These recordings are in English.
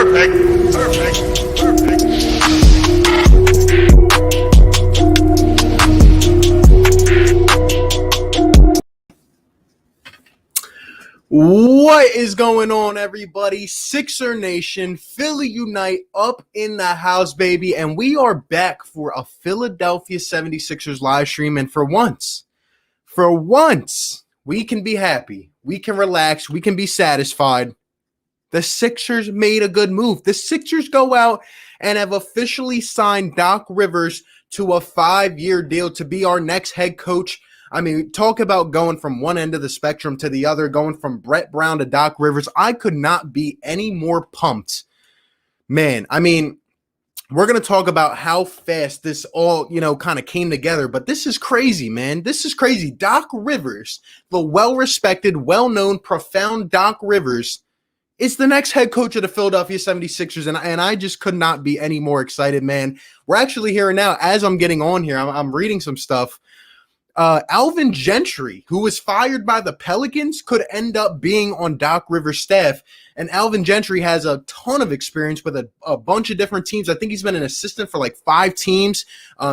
Perfect. Perfect. Perfect. What is going on, everybody? Sixer Nation, Philly Unite up in the house, baby. And we are back for a Philadelphia 76ers live stream. And for once, we can be happy. We can relax. We can be satisfied. The Sixers made a good move. The Sixers go out and have officially signed Doc Rivers to a 5-year deal to be our next head coach. I mean, talk about going from one end of the spectrum to the other, going from Brett Brown to Doc Rivers. I could not be any more pumped. Man, I mean, we're going to talk about how fast this all, kind of came together, but this is crazy, man. This is crazy. Doc Rivers, the well-respected, well-known, profound Doc Rivers, is the next head coach of the Philadelphia 76ers, and I just could not be any more excited, man. We're actually here now. As I'm getting on here, I'm reading some stuff. Alvin Gentry, who was fired by the Pelicans, could end up being on Doc Rivers' staff. And Alvin Gentry has a ton of experience with a bunch of different teams. I think he's been an assistant for like 5 teams.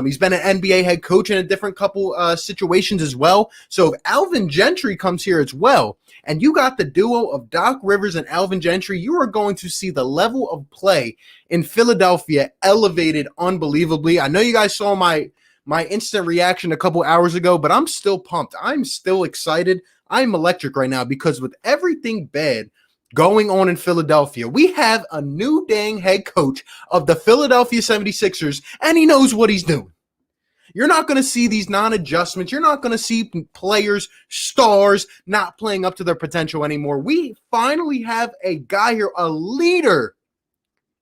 He's been an NBA head coach in a different couple situations as well. So if Alvin Gentry comes here as well, and you got the duo of Doc Rivers and Alvin Gentry, you are going to see the level of play in Philadelphia elevated unbelievably. I know you guys saw my instant reaction a couple hours ago, but I'm still pumped. I'm still excited. I'm electric right now because with everything bad going on in Philadelphia, we have a new dang head coach of the Philadelphia 76ers, and he knows what he's doing. You're not going to see these non-adjustments. You're not going to see players, stars, not playing up to their potential anymore. We finally have a guy here, a leader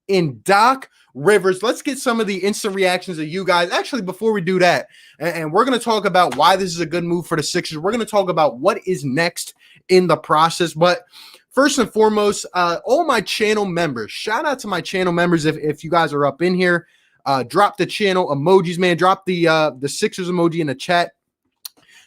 in Doc Rivers. Let's get some of the instant reactions of you guys. Actually, before we do that, and we're going to talk about why this is a good move for the Sixers. We're going to talk about what is next in the process. But first and foremost, all my channel members, shout out to my channel members. If you guys are up in here, drop the channel emojis, man. Drop the Sixers emoji in the chat.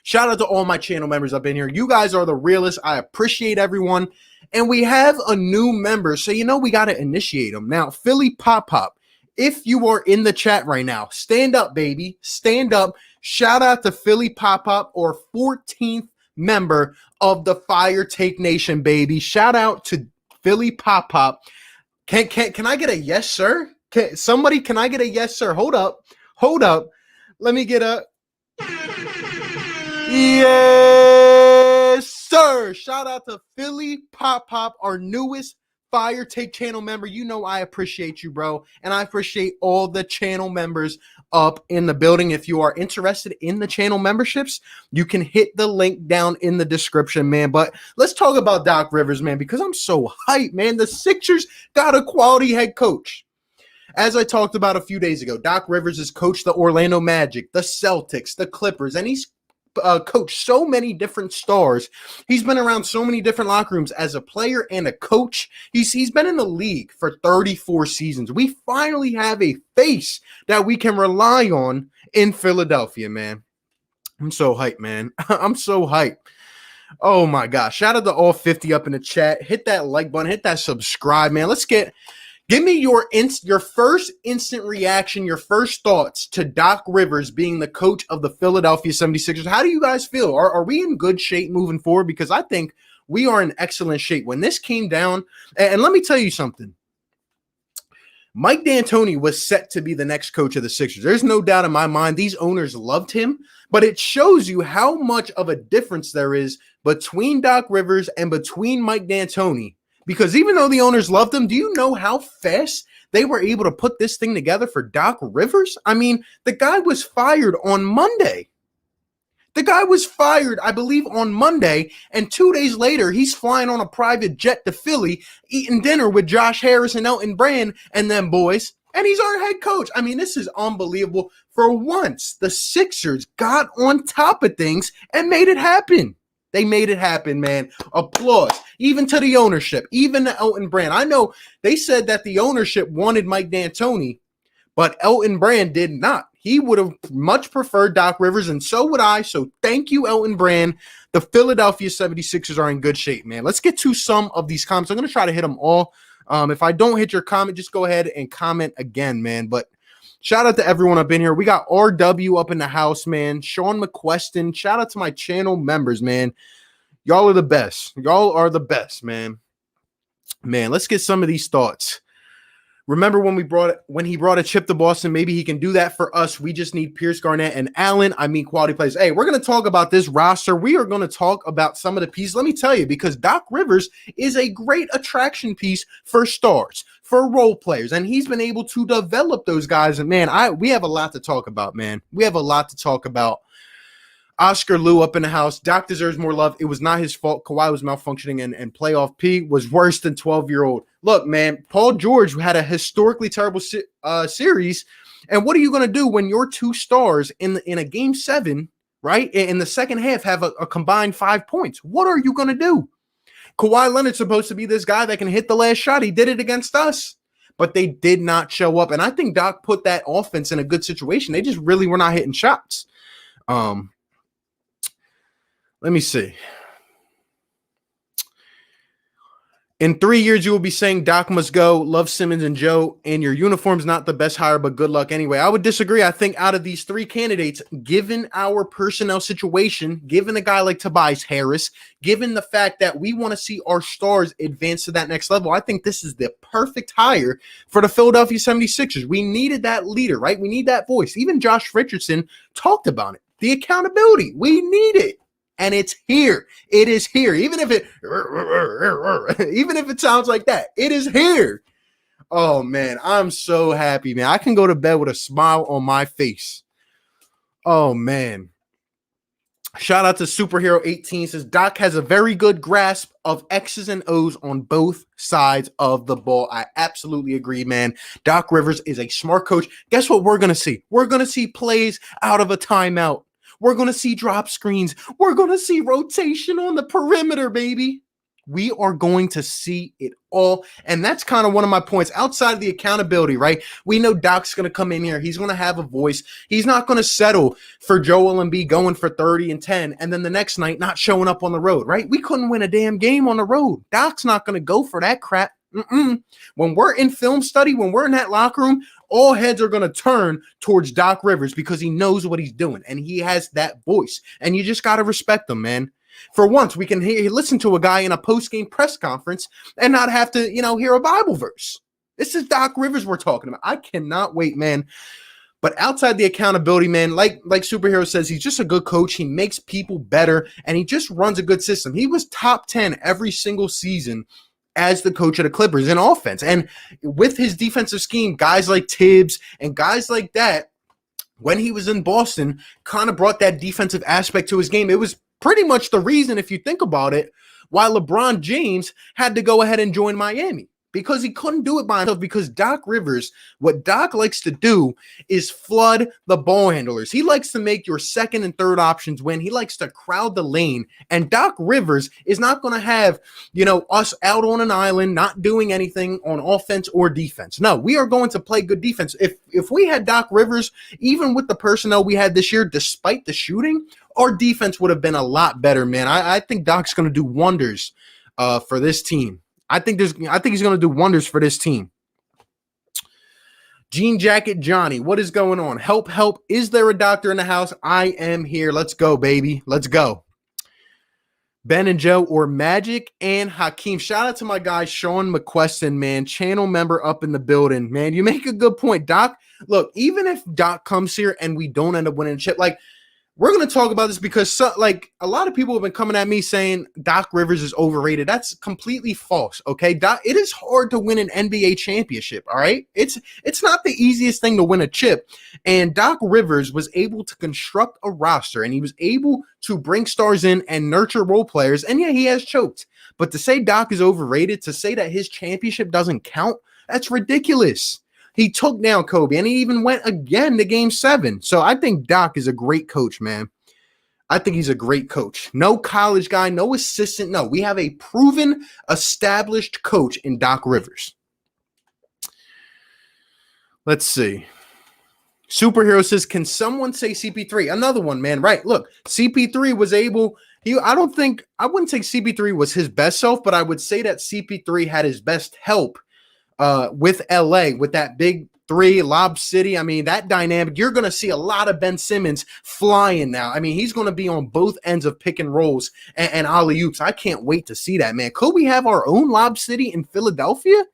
Shout out to all my channel members up in here. You guys are the realest. I appreciate everyone. And we have a new member, so we got to initiate them. Now, Philly Pop-Pop, if you are in the chat right now, stand up, baby. Stand up. Shout out to Philly Pop-Pop, or 14th member of the Fire Take Nation, baby. Shout out to Philly Pop-Pop. Can I get a yes, sir? Can I get a yes, sir? Hold up. Let me get a yes, sir. Shout out to Philly Pop-Pop, our newest Fire Take channel member. I appreciate you, bro. And I appreciate all the channel members up in the building. If you are interested in the channel memberships, you can hit the link down in the description, man. But let's talk about Doc Rivers, man, because I'm so hyped, man. The Sixers got a quality head coach. As I talked about a few days ago, Doc Rivers has coached the Orlando Magic, the Celtics, the Clippers, and he's coached so many different stars. He's been around so many different locker rooms as a player and a coach. He's been in the league for 34 seasons. We finally have a face that we can rely on in Philadelphia, man. I'm so hyped, man. I'm so hyped. Oh my gosh. Shout out to all 50 up in the chat. Hit that like button. Hit that subscribe, man. Give me your first instant reaction, your first thoughts to Doc Rivers being the coach of the Philadelphia 76ers. How do you guys feel? Are we in good shape moving forward? Because I think we are in excellent shape. When this came down, and let me tell you something. Mike D'Antoni was set to be the next coach of the Sixers. There's no doubt in my mind. These owners loved him, but it shows you how much of a difference there is between Doc Rivers and between Mike D'Antoni. Because even though the owners loved him, do you know how fast they were able to put this thing together for Doc Rivers? I mean, the guy was fired on Monday. The guy was fired, I believe, on Monday, and 2 days later, he's flying on a private jet to Philly, eating dinner with Josh Harris and Elton Brand and them boys, and he's our head coach. I mean, this is unbelievable. For once, the Sixers got on top of things and made it happen. They made it happen, man. Applause. Even to the ownership, even to Elton Brand. I know they said that the ownership wanted Mike D'Antoni, but Elton Brand did not. He would have much preferred Doc Rivers, and so would I. So thank you, Elton Brand. The Philadelphia 76ers are in good shape, man. Let's get to some of these comments. I'm going to try to hit them all. If I don't hit your comment, just go ahead and comment again, man. But shout out to everyone up in here. We got RW up in the house, man. Sean McQuestion. Shout out to my channel members, man. Y'all are the best. Y'all are the best, man. Man, let's get some of these thoughts. Remember when he brought a chip to Boston? Maybe he can do that for us. We just need Pierce, Garnett, and Allen. I mean, quality players. Hey, we're going to talk about this roster. We are going to talk about some of the pieces. Let me tell you, because Doc Rivers is a great attraction piece for stars, for role players, and he's been able to develop those guys. And man, we have a lot to talk about, man. We have a lot to talk about. Oscar Lou up in the house. Doc deserves more love. It was not his fault. Kawhi was malfunctioning, and playoff P was worse than 12-year-old. Look, man, Paul George had a historically terrible series. And what are you going to do when your two stars in a game 7, right, in the second half have a combined 5 points? What are you going to do? Kawhi Leonard's supposed to be this guy that can hit the last shot. He did it against us, but they did not show up. And I think Doc put that offense in a good situation. They just really were not hitting shots. Let me see. In 3 years, you will be saying Doc must go. Love Simmons and Joe. And your uniform's not the best hire, but good luck anyway. I would disagree. I think out of these 3 candidates, given our personnel situation, given a guy like Tobias Harris, given the fact that we want to see our stars advance to that next level, I think this is the perfect hire for the Philadelphia 76ers. We needed that leader, right? We need that voice. Even Josh Richardson talked about it. The accountability. We need it. And it's here. It is here. Even if it sounds like that, it is here. Oh, man, I'm so happy, man. I can go to bed with a smile on my face. Oh, man. Shout out to Superhero 18. Says Doc has a very good grasp of X's and O's on both sides of the ball. I absolutely agree, man. Doc Rivers is a smart coach. Guess what we're going to see? We're going to see plays out of a timeout. We're going to see drop screens. We're going to see rotation on the perimeter, baby. We are going to see it all. And that's kind of one of my points outside of the accountability, right? We know Doc's going to come in here. He's going to have a voice. He's not going to settle for Joel Embiid going for 30 and 10 and then the next night not showing up on the road, right? We couldn't win a damn game on the road. Doc's not going to go for that crap. When we're in film study, when we're in that locker room, all heads are going to turn towards Doc Rivers because he knows what he's doing and he has that voice. And you just got to respect him, man. For once, we can listen to a guy in a post-game press conference and not have to, hear a Bible verse. This is Doc Rivers we're talking about. I cannot wait, man. But outside the accountability, man, like Superhero says, he's just a good coach. He makes people better, and he just runs a good system. He was top 10 every single season as the coach of the Clippers in offense. And with his defensive scheme, guys like Tibbs and guys like that, when he was in Boston, kind of brought that defensive aspect to his game. It was pretty much the reason, if you think about it, why LeBron James had to go ahead and join Miami. Because he couldn't do it by himself, because Doc Rivers, what Doc likes to do is flood the ball handlers. He likes to make your second and third options win. He likes to crowd the lane. And Doc Rivers is not going to have, us out on an island, not doing anything on offense or defense. No, we are going to play good defense. If we had Doc Rivers, even with the personnel we had this year, despite the shooting, our defense would have been a lot better, man. I think Doc's going to do wonders for this team. I think he's going to do wonders for this team. Jean Jacket Johnny, what is going on? Help. Is there a doctor in the house? I am here. Let's go, baby. Let's go. Ben and Joe or Magic and Hakeem. Shout out to my guy, Sean McQuestion, man. Channel member up in the building. Man, you make a good point, Doc. Look, even if Doc comes here and we don't end up winning a chip, we're going to talk about this because a lot of people have been coming at me saying Doc Rivers is overrated. That's completely false, okay? It is hard to win an NBA championship, all right? It's not the easiest thing to win a chip. And Doc Rivers was able to construct a roster, and he was able to bring stars in and nurture role players. And yeah, he has choked. But to say Doc is overrated, to say that his championship doesn't count, that's ridiculous. He took down Kobe, and he even went again to Game 7. So I think Doc is a great coach, man. I think he's a great coach. No college guy, no assistant. No, we have a proven, established coach in Doc Rivers. Let's see. Superhero says, can someone say CP3? Another one, man. Right. Look, CP3 was able – I wouldn't say CP3 was his best self, but I would say that CP3 had his best help with LA, with that big three, Lob City. I mean, that dynamic, you're going to see a lot of Ben Simmons flying now. I mean, he's going to be on both ends of pick and rolls and alley-oops. I can't wait to see that, man. Could we have our own Lob City in Philadelphia?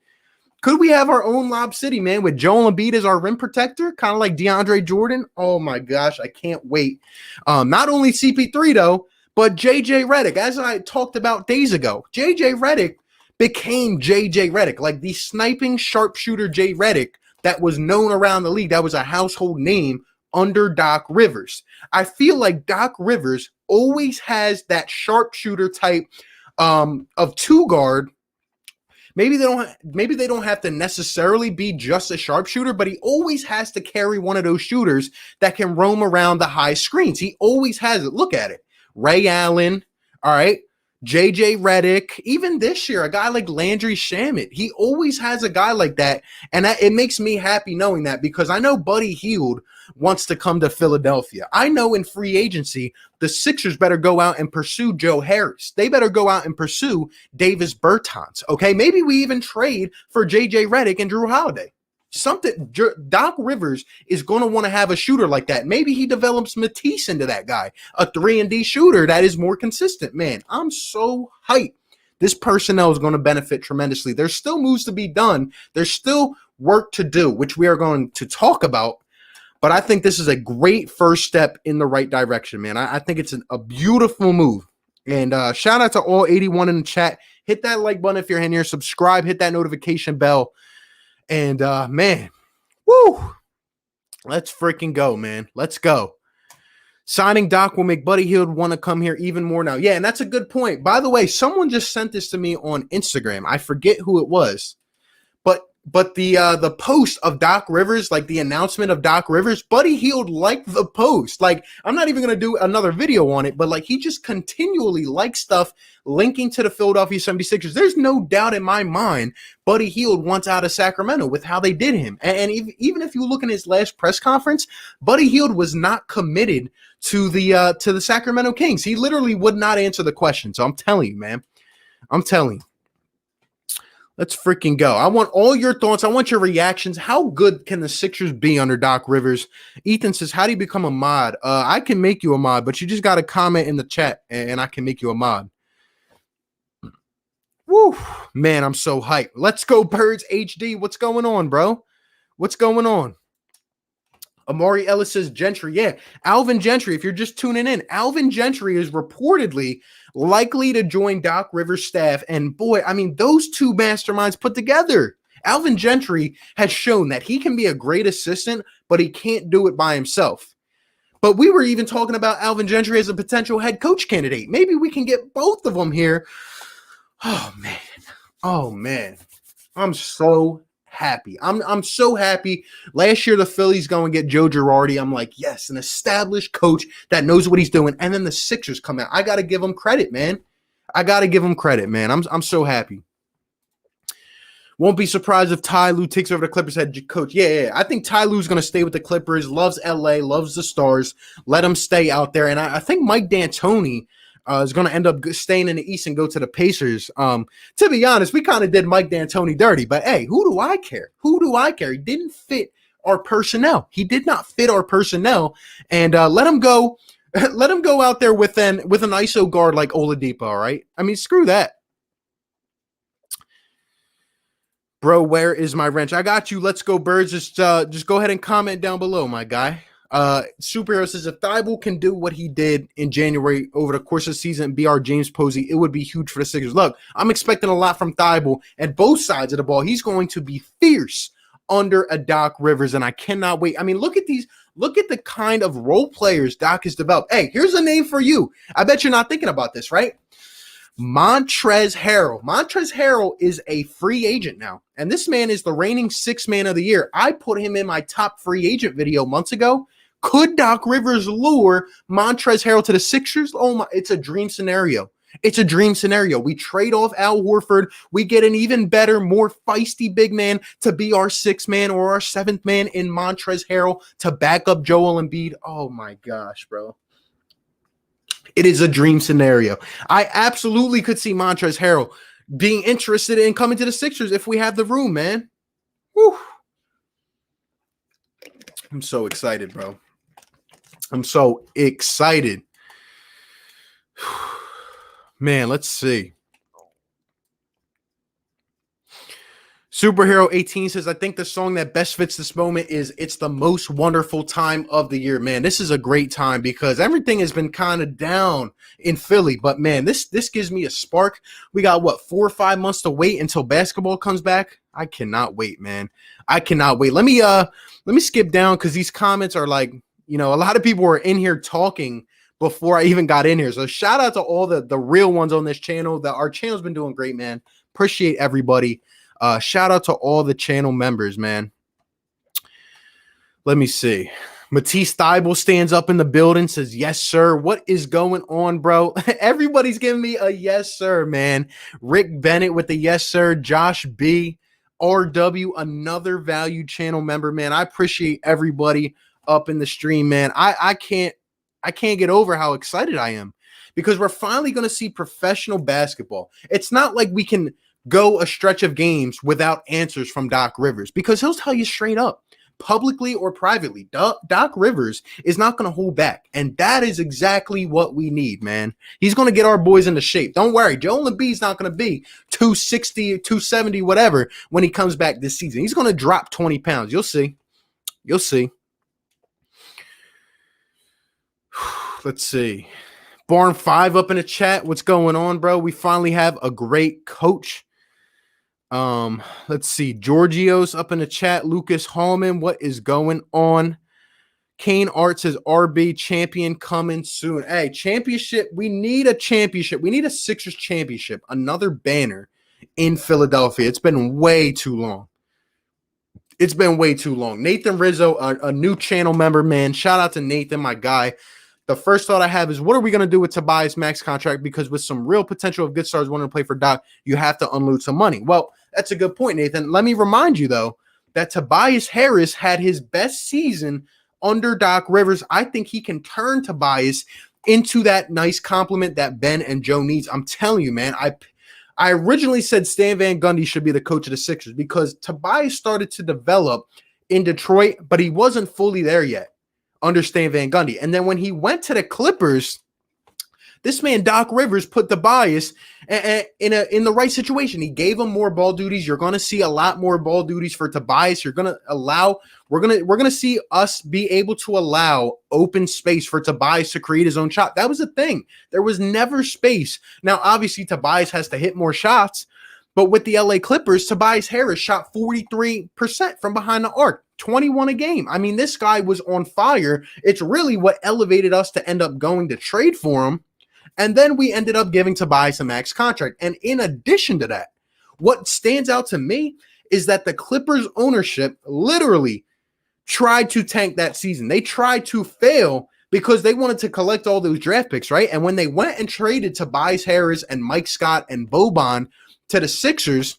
Could we have our own Lob City, man, with Joel Embiid as our rim protector, kind of like DeAndre Jordan? Oh, my gosh, I can't wait. Not only CP3, though, but JJ Redick, as I talked about days ago. JJ Redick became JJ Redick, like the sniping sharpshooter J Redick that was known around the league. That was a household name under Doc Rivers. I feel like Doc Rivers always has that sharpshooter type of two guard. Maybe they don't have to necessarily be just a sharpshooter, but he always has to carry one of those shooters that can roam around the high screens. He always has it. Look at it. Ray Allen, all right, JJ Redick, even this year, a guy like Landry Shamet. He always has a guy like that, and it makes me happy knowing that, because I know Buddy Hield wants to come to Philadelphia. I know in free agency, the Sixers better go out and pursue Joe Harris. They better go out and pursue Davis Bertans, okay? Maybe we even trade for JJ Redick and Drew Holiday. Doc Rivers is going to want to have a shooter like that. Maybe he develops Matisse into that guy, a 3-and-D shooter that is more consistent. Man, I'm so hyped. This personnel is going to benefit tremendously. There's still moves to be done. There's still work to do, which we are going to talk about. But I think this is a great first step in the right direction, man. I think it's a beautiful move. And shout out to all 81 in the chat. Hit that like button if you're in here. Subscribe. Hit that notification bell. And, man, woo, let's freaking go, man. Let's go. Signing Doc will make Buddy Hield want to come here even more now. Yeah, and that's a good point. By the way, someone just sent this to me on Instagram. I forget who it was. But the post of Doc Rivers, like the announcement of Doc Rivers, Buddy Hield liked the post. Like, I'm not even going to do another video on it, but like he just continually likes stuff linking to the Philadelphia 76ers. There's no doubt in my mind Buddy Hield wants out of Sacramento with how they did him. And even if you look in his last press conference, Buddy Hield was not committed to the Sacramento Kings. He literally would not answer the question. So I'm telling you, man. I'm telling you. Let's freaking go. I want all your thoughts. I want your reactions. How good can the Sixers be under Doc Rivers? Ethan says, how do you become a mod? I can make you a mod, but you just got to comment in the chat, and I can make you a mod. Woo, man, I'm so hyped. Let's go, Birds HD. What's going on, bro? What's going on? Amari Ellis says Gentry. Yeah, Alvin Gentry, if you're just tuning in, Alvin Gentry is reportedly likely to join Doc Rivers' staff. And boy, I mean, those two masterminds put together. Alvin Gentry has shown that he can be a great assistant, but he can't do it by himself. But we were even talking about Alvin Gentry as a potential head coach candidate. Maybe we can get both of them here. Oh, man. Oh, man. I'm so happy. I'm so happy. Last year, the Phillies go and get Joe Girardi. I'm like, yes, an established coach that knows what he's doing. And then the Sixers come out. I got to give them credit, man. I'm so happy. Won't be surprised if Ty Lue takes over the Clippers head coach. Yeah. I think Ty Lue's going to stay with the Clippers. Loves LA, loves the Stars. Let him stay out there. And I think Mike D'Antoni is going to end up staying in the East and go to the Pacers. To be honest, we kind of did Mike D'Antoni dirty, but hey, who do I care? He didn't fit our personnel. He did not fit our personnel, and let him go. Let him go out there with an ISO guard like Oladipo. All right. I mean, screw that, bro. Where is my wrench? I got you. Let's go, Birds. Just go ahead and comment down below, my guy. Superhero says if Thibault can do what he did in January over the course of the season and be our James Posey, it would be huge for the Sixers. Look, I'm expecting a lot from Thibault at both sides of the ball. He's going to be fierce under a Doc Rivers, and I cannot wait. I mean, look at the kind of role players Doc has developed. Hey, here's a name for you. I bet you're not thinking about this, right? Montrez Harold. Montrez Harold is a free agent now, and this man is the reigning sixth man of the year. I put him in my top free agent video months ago. Could Doc Rivers lure Montrez Harold to the Sixers? Oh my, it's a dream scenario. It's a dream scenario. We trade off Al Horford. We get an even better, more feisty big man to be our sixth man or our seventh man in Montrez Harold to back up Joel Embiid. Oh my gosh, bro. It is a dream scenario. I absolutely could see Montrez Harold being interested in coming to the Sixers if we have the room, man. Whew. I'm so excited, bro. I'm so excited. Man, let's see. Superhero 18 says, I think the song that best fits this moment is It's the Most Wonderful Time of the Year. Man, this is a great time because everything has been kind of down in Philly. But man, this gives me a spark. We got 4 or 5 months to wait until basketball comes back. I cannot wait, man. I cannot wait. Let me skip down because these comments are like, a lot of people were in here talking before I even got in here. So shout out to all the real ones on this channel. Our channel's been doing great, man. Appreciate everybody. Shout out to all the channel members, man. Let me see. Matisse Thibault stands up in the building, says, yes, sir. What is going on, bro? Everybody's giving me a yes, sir, man. Rick Bennett with the yes, sir. Josh B. RW, another valued channel member, man. I appreciate everybody up in the stream, man. I can't get over how excited I am because we're finally going to see professional basketball. It's not like we can go a stretch of games without answers from Doc Rivers because he'll tell you straight up, publicly or privately. Doc Rivers is not going to hold back, and that is exactly what we need, man. He's going to get our boys into shape. Don't worry, Joel Embiid's not going to be 260, 270, whatever when he comes back this season. He's going to drop 20 pounds. You'll see. You'll see. Let's see. Barn 5 up in the chat. What's going on, bro? We finally have a great coach. Let's see. Giorgio's up in the chat. Lucas Hallman, what is going on? Kane Art says RB champion coming soon. Hey, championship. We need a championship. We need a Sixers championship. Another banner in Philadelphia. It's been way too long. It's been way too long. Nathan Rizzo, a new channel member, man. Shout out to Nathan, my guy. The first thought I have is, what are we going to do with Tobias Max contract? Because with some real potential of good stars wanting to play for Doc, you have to unload some money. Well, that's a good point, Nathan. Let me remind you, though, that Tobias Harris had his best season under Doc Rivers. I think he can turn Tobias into that nice compliment that Ben and Joe needs. I'm telling you, man, I originally said Stan Van Gundy should be the coach of the Sixers because Tobias started to develop in Detroit, but he wasn't fully there yet under Stan Van Gundy. And then when he went to the Clippers, this man, Doc Rivers, put Tobias in the right situation. He gave him more ball duties. You're going to see a lot more ball duties for Tobias. We're going to see us be able to allow open space for Tobias to create his own shot. That was the thing. There was never space. Now, obviously, Tobias has to hit more shots, but with the LA Clippers, Tobias Harris shot 43% from behind the arc. 21 a game. I mean, this guy was on fire. It's really what elevated us to end up going to trade for him. And then we ended up giving Tobias a max contract. And in addition to that, what stands out to me is that the Clippers ownership literally tried to tank that season. They tried to fail because they wanted to collect all those draft picks, right? And when they went and traded Tobias Harris and Mike Scott and Boban to the Sixers,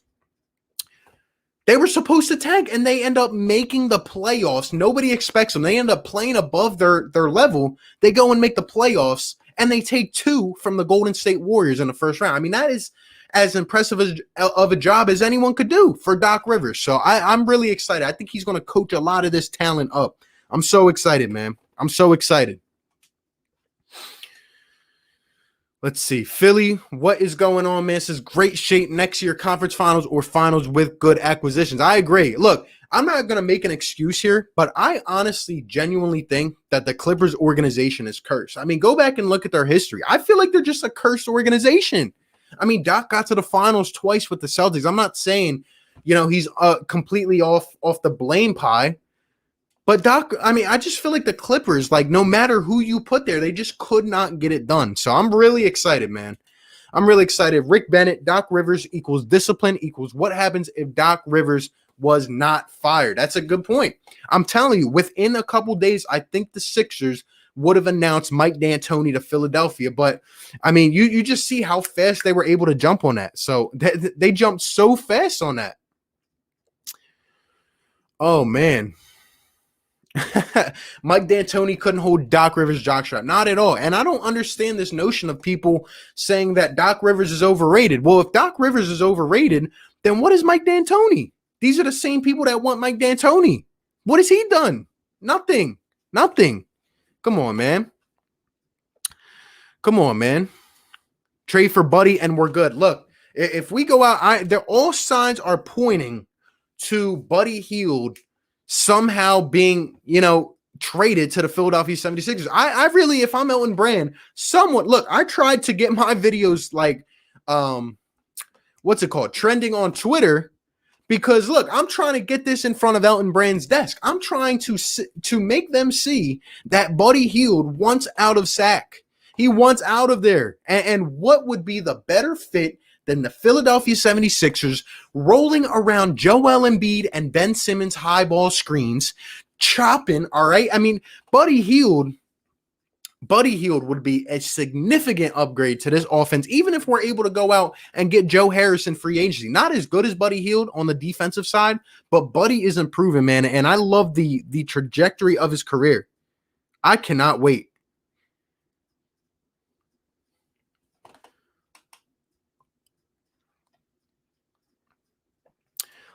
they were supposed to tank, and they end up making the playoffs. Nobody expects them. They end up playing above their level. They go and make the playoffs, and they take 2 from the Golden State Warriors in the first round. I mean, that is as impressive of a job as anyone could do for Doc Rivers. So I'm really excited. I think he's going to coach a lot of this talent up. I'm so excited, man. I'm so excited. Let's see. Philly, what is going on, man? This is great shape next year, conference finals or finals with good acquisitions. I agree. Look, I'm not going to make an excuse here, but I honestly, genuinely think that the Clippers organization is cursed. I mean, go back and look at their history. I feel like they're just a cursed organization. I mean, Doc got to the finals twice with the Celtics. I'm not saying, he's completely off the blame pie. But Doc, I mean, I just feel like the Clippers, like no matter who you put there, they just could not get it done. So I'm really excited, man. I'm really excited. Rick Bennett, Doc Rivers equals discipline equals what happens if Doc Rivers was not fired. That's a good point. I'm telling you, within a couple days, I think the Sixers would have announced Mike D'Antoni to Philadelphia. But, I mean, you just see how fast they were able to jump on that. So they jumped so fast on that. Oh, man. Mike D'Antoni couldn't hold Doc Rivers' jockstrap. Not at all. And I don't understand this notion of people saying that Doc Rivers is overrated. Well, if Doc Rivers is overrated, then what is Mike D'Antoni? These are the same people that want Mike D'Antoni. What has he done? Nothing. Come on, man. Trade for Buddy and we're good. Look, if we go out, all signs are pointing to Buddy Hield somehow being, traded to the Philadelphia 76ers. I really, if I'm Elton Brand, look, I tried to get my videos trending on Twitter because, look, I'm trying to get this in front of Elton Brand's desk. I'm trying to make them see that Buddy Hield wants out of SAC. He wants out of there. And what would be the better fit than the Philadelphia 76ers rolling around Joel Embiid and Ben Simmons high ball screens, chopping, all right? I mean, Buddy Hield would be a significant upgrade to this offense, even if we're able to go out and get Joe Harris in free agency. Not as good as Buddy Hield on the defensive side, but Buddy is improving, man, and I love the trajectory of his career. I cannot wait.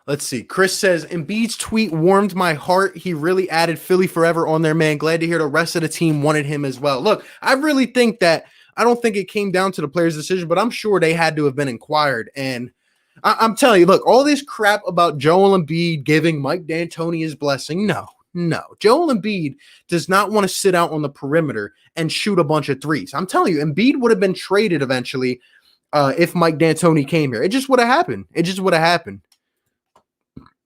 Let's see. Chris says, Embiid's tweet warmed my heart. He really added Philly forever on there, man. Glad to hear the rest of the team wanted him as well. Look, I really think that I don't think it came down to the player's decision, but I'm sure they had to have been inquired. And I'm telling you, look, all this crap about Joel Embiid giving Mike D'Antoni his blessing. No. Joel Embiid does not want to sit out on the perimeter and shoot a bunch of threes. I'm telling you, Embiid would have been traded eventually if Mike D'Antoni came here. It just would have happened.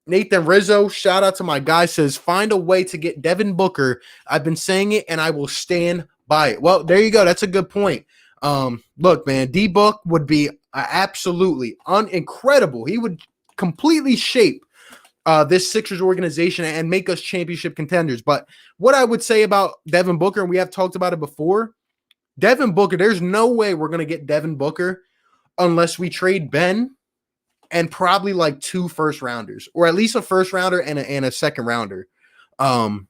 Nathan Rizzo, shout out to my guy, says, find a way to get Devin Booker. I've been saying it, and I will stand by it. Well, there you go. That's a good point. Look, man, D-Book would be absolutely incredible. He would completely shape this Sixers organization and make us championship contenders. But what I would say about Devin Booker, and we have talked about it before, Devin Booker, there's no way we're going to get Devin Booker unless we trade Ben and probably like 2 first rounders, or at least a first rounder and a second rounder. Unless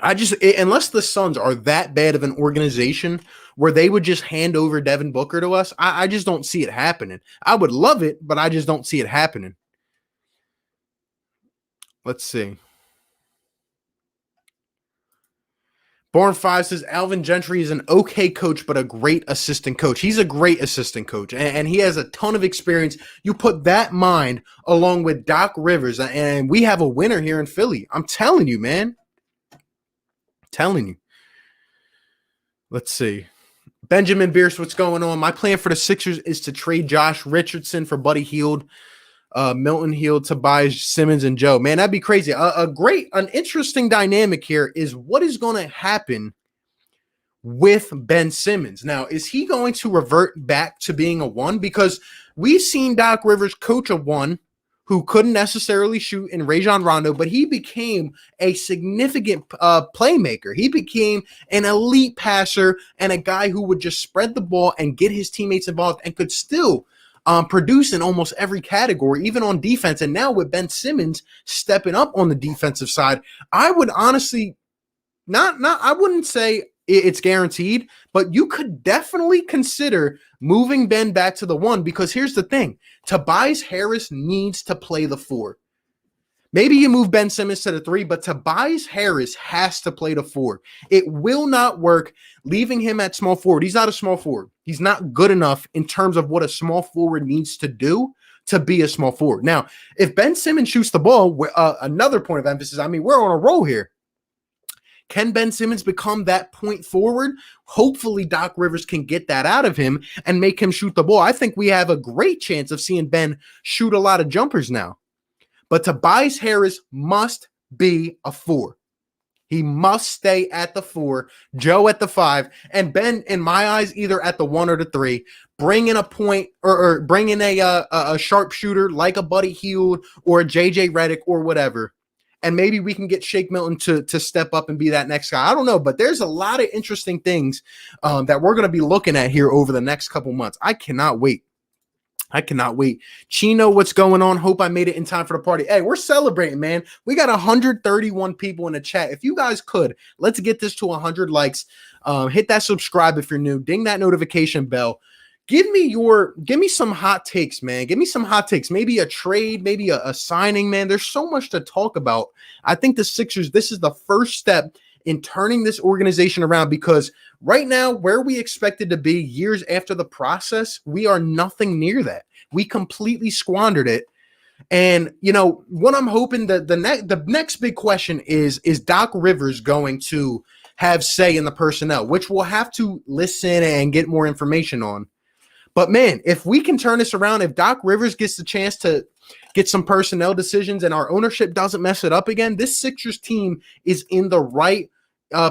the Suns are that bad of an organization where they would just hand over Devin Booker to us, I just don't see it happening. I would love it, but I just don't see it happening. Let's see. Born 5 says, Alvin Gentry is an okay coach, but a great assistant coach. He's a great assistant coach, and he has a ton of experience. You put that mind along with Doc Rivers, and we have a winner here in Philly. I'm telling you, man. Let's see. Benjamin Bierce, what's going on? My plan for the Sixers is to trade Josh Richardson for Buddy Hield, Milton Hield, Tobias, Simmons, and Joe. Man, that'd be crazy. An interesting dynamic here is what is going to happen with Ben Simmons. Now, is he going to revert back to being a 1? Because we've seen Doc Rivers coach a 1 who couldn't necessarily shoot in Rajon Rondo, but he became a significant playmaker. He became an elite passer and a guy who would just spread the ball and get his teammates involved and could still produce in almost every category, even on defense. And now with Ben Simmons stepping up on the defensive side, I would honestly I wouldn't say it's guaranteed, but you could definitely consider moving Ben back to the 1, because here's the thing. Tobias Harris needs to play the 4. Maybe you move Ben Simmons to the 3, but Tobias Harris has to play the 4. It will not work leaving him at small forward. He's not a small forward. He's not good enough in terms of what a small forward needs to do to be a small forward. Now, if Ben Simmons shoots the ball, another point of emphasis, I mean, we're on a roll here. Can Ben Simmons become that point forward? Hopefully Doc Rivers can get that out of him and make him shoot the ball. I think we have a great chance of seeing Ben shoot a lot of jumpers now. But Tobias Harris must be a 4. He must stay at the 4, Joe at the 5, and Ben, in my eyes, either at the 1 or the 3. Bring in a point or bring in a sharpshooter like a Buddy Hield or a JJ Redick or whatever. And maybe we can get Shake Milton to step up and be that next guy. I don't know, but there's a lot of interesting things that we're going to be looking at here over the next couple months. I cannot wait. Chino, what's going on? Hope I made it in time for the party. Hey, we're celebrating, man. We got 131 people in the chat. If you guys could, let's get this to 100 likes. Hit that subscribe if you're new. Ding that notification bell. Give me some hot takes, man. Give me some hot takes. Maybe a trade, maybe a signing, man. There's so much to talk about. I think the Sixers, this is the first step in turning this organization around, because right now, where we expected to be years after the process, we are nothing near that. We completely squandered it. And, what I'm hoping that the next big question is Doc Rivers going to have say in the personnel, which we'll have to listen and get more information on. But man, if we can turn this around, if Doc Rivers gets the chance to get some personnel decisions and our ownership doesn't mess it up again, this Sixers team is in the right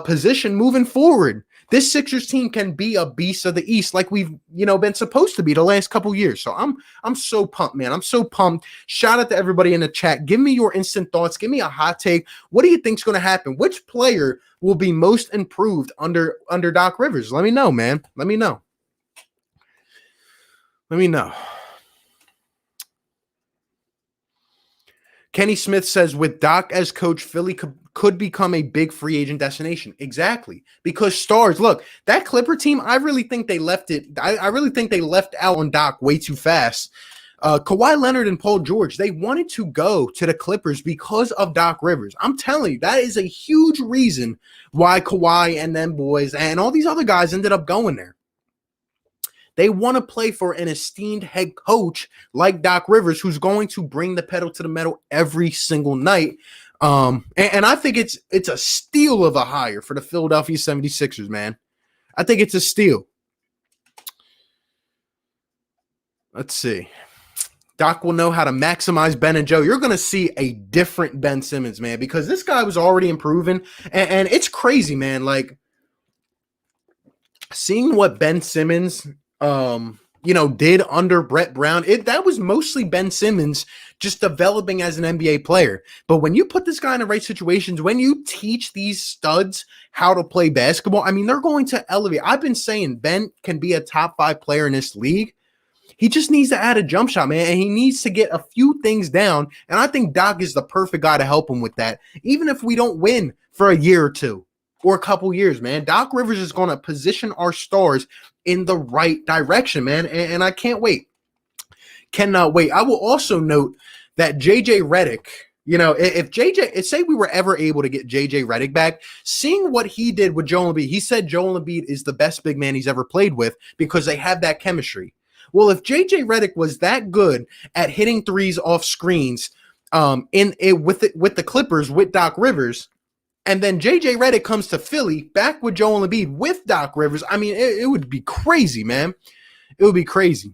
position moving forward. This Sixers team can be a beast of the East like we've, been supposed to be the last couple years. So I'm so pumped, man. I'm so pumped. Shout out to everybody in the chat. Give me your instant thoughts. Give me a hot take. What do you think's going to happen? Which player will be most improved under Doc Rivers? Let me know, man. Let me know. Kenny Smith says, with Doc as coach, Philly could become a big free agent destination. Exactly. Because stars, look, that Clipper team, I really think they left it. I really think they left out on Doc way too fast. Kawhi Leonard and Paul George, they wanted to go to the Clippers because of Doc Rivers. I'm telling you, that is a huge reason why Kawhi and them boys and all these other guys ended up going there. They want to play for an esteemed head coach like Doc Rivers, who's going to bring the pedal to the metal every single night. And I think it's a steal of a hire for the Philadelphia 76ers, man. I think it's a steal. Let's see. Doc will know how to maximize Ben and Joe. You're going to see a different Ben Simmons, man, because this guy was already improving. And it's crazy, man. Like, seeing what Ben Simmons did under Brett Brown, that was mostly Ben Simmons just developing as an NBA player. But when you put this guy in the right situations, when you teach these studs how to play basketball, I mean, they're going to elevate. I've been saying Ben can be a top 5 player in this league. He just needs to add a jump shot, man, and he needs to get a few things down. And I think Doc is the perfect guy to help him with that, even if we don't win for a year or two or a couple years, man. Doc Rivers is going to position our stars in the right direction, man, and I can't wait. Cannot wait. I will also note that JJ Redick, if say we were ever able to get JJ Redick back, seeing what he did with Joel Embiid, he said Joel Embiid is the best big man he's ever played with because they have that chemistry. Well, if JJ Redick was that good at hitting threes off screens with the Clippers with Doc Rivers, and then JJ Redick comes to Philly back with Joel Embiid with Doc Rivers, I mean, it would be crazy, man. It would be crazy.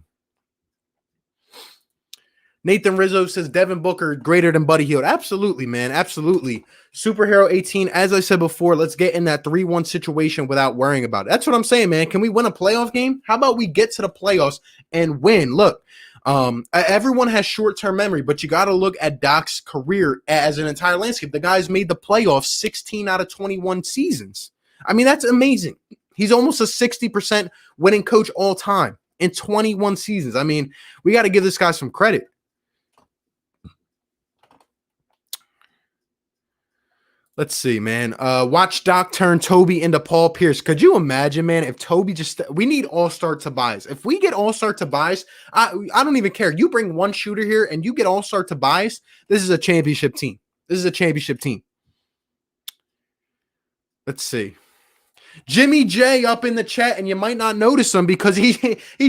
Nathan Rizzo says Devin Booker greater than Buddy Hield. Absolutely, man. Absolutely. Superhero 18, as I said before, let's get in that 3-1 situation without worrying about it. That's what I'm saying, man. Can we win a playoff game? How about we get to the playoffs and win? Look, everyone has short-term memory, but you got to look at Doc's career as an entire landscape. The guy's made the playoffs 16 out of 21 seasons. I mean, that's amazing. He's almost a 60% winning coach all time in 21 seasons. I mean, we got to give this guy some credit. Let's see, man. Watch Doc turn Toby into Paul Pierce. Could you imagine, man, if Toby we need all-star Tobias. If we get all-star Tobias, I don't even care. You bring one shooter here and you get all-star Tobias, this is a championship team. This is a championship team. Let's see. Jimmy J up in the chat, and you might not notice him because he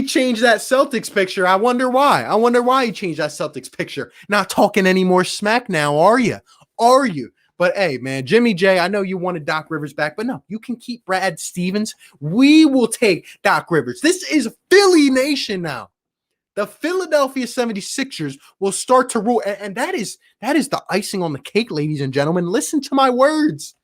changed that Celtics picture. I wonder why. I wonder why he changed that Celtics picture. Not talking any more smack now, are you? Are you? But hey, man, Jimmy J, I know you wanted Doc Rivers back, but no, you can keep Brad Stevens. We will take Doc Rivers. This is Philly Nation now. The Philadelphia 76ers will start to rule, and that is the icing on the cake, ladies and gentlemen. Listen to my words.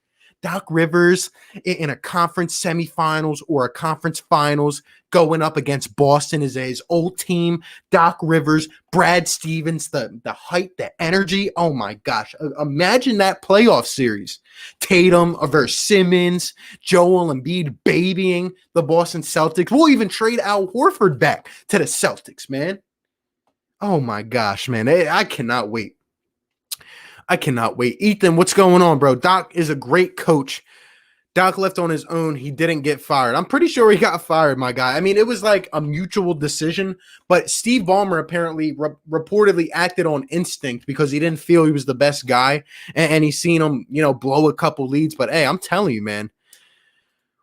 Doc Rivers in a conference semifinals or a conference finals going up against Boston is his old team. Doc Rivers, Brad Stevens, the height, the energy. Oh my gosh. Imagine that playoff series. Tatum versus Simmons, Joel Embiid babying the Boston Celtics. We'll even trade Al Horford back to the Celtics, man. Oh my gosh, man. I cannot wait. I cannot wait. Ethan, what's going on, bro? Doc is a great coach. Doc left on his own. He didn't get fired. I'm pretty sure he got fired, my guy. I mean, it was like a mutual decision, but Steve Ballmer apparently reportedly acted on instinct because he didn't feel he was the best guy, and he seen him, blow a couple leads. But hey, I'm telling you, man.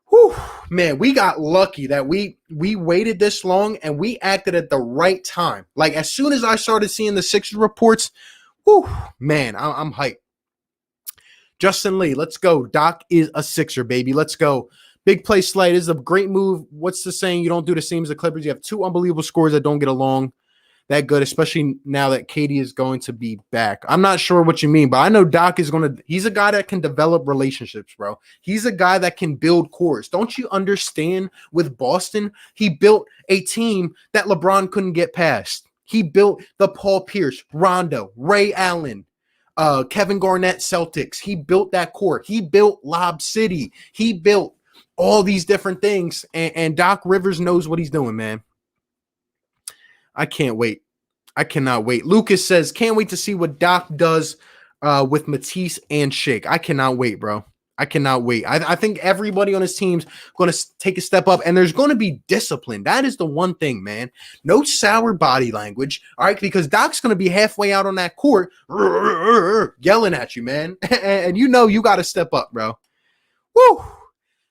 Whew, man, we got lucky that we waited this long and we acted at the right time. Like as soon as I started seeing the Sixers reports, whew, man, I'm hyped. Justin Lee, let's go. Doc is a Sixer, baby. Let's go. Big play slate. This is a great move. What's the saying? You don't do the same as the Clippers. You have two unbelievable scores that don't get along that good, especially now that Katie is going to be back. I'm not sure what you mean, but I know Doc is he's a guy that can develop relationships, bro. He's a guy that can build cores. Don't you understand? With Boston, he built a team that LeBron couldn't get past. He built the Paul Pierce, Rondo, Ray Allen, Kevin Garnett Celtics. He built that core. He built Lob City. He built all these different things, and Doc Rivers knows what he's doing, man. I can't wait. I cannot wait. Lucas says, can't wait to see what Doc does with Matisse and Shake. I cannot wait, bro. I cannot wait. I think everybody on his team's going to take a step up, and there's going to be discipline. That is the one thing, man. No sour body language, all right? Because Doc's going to be halfway out on that court yelling at you, man. And you got to step up, bro. Woo!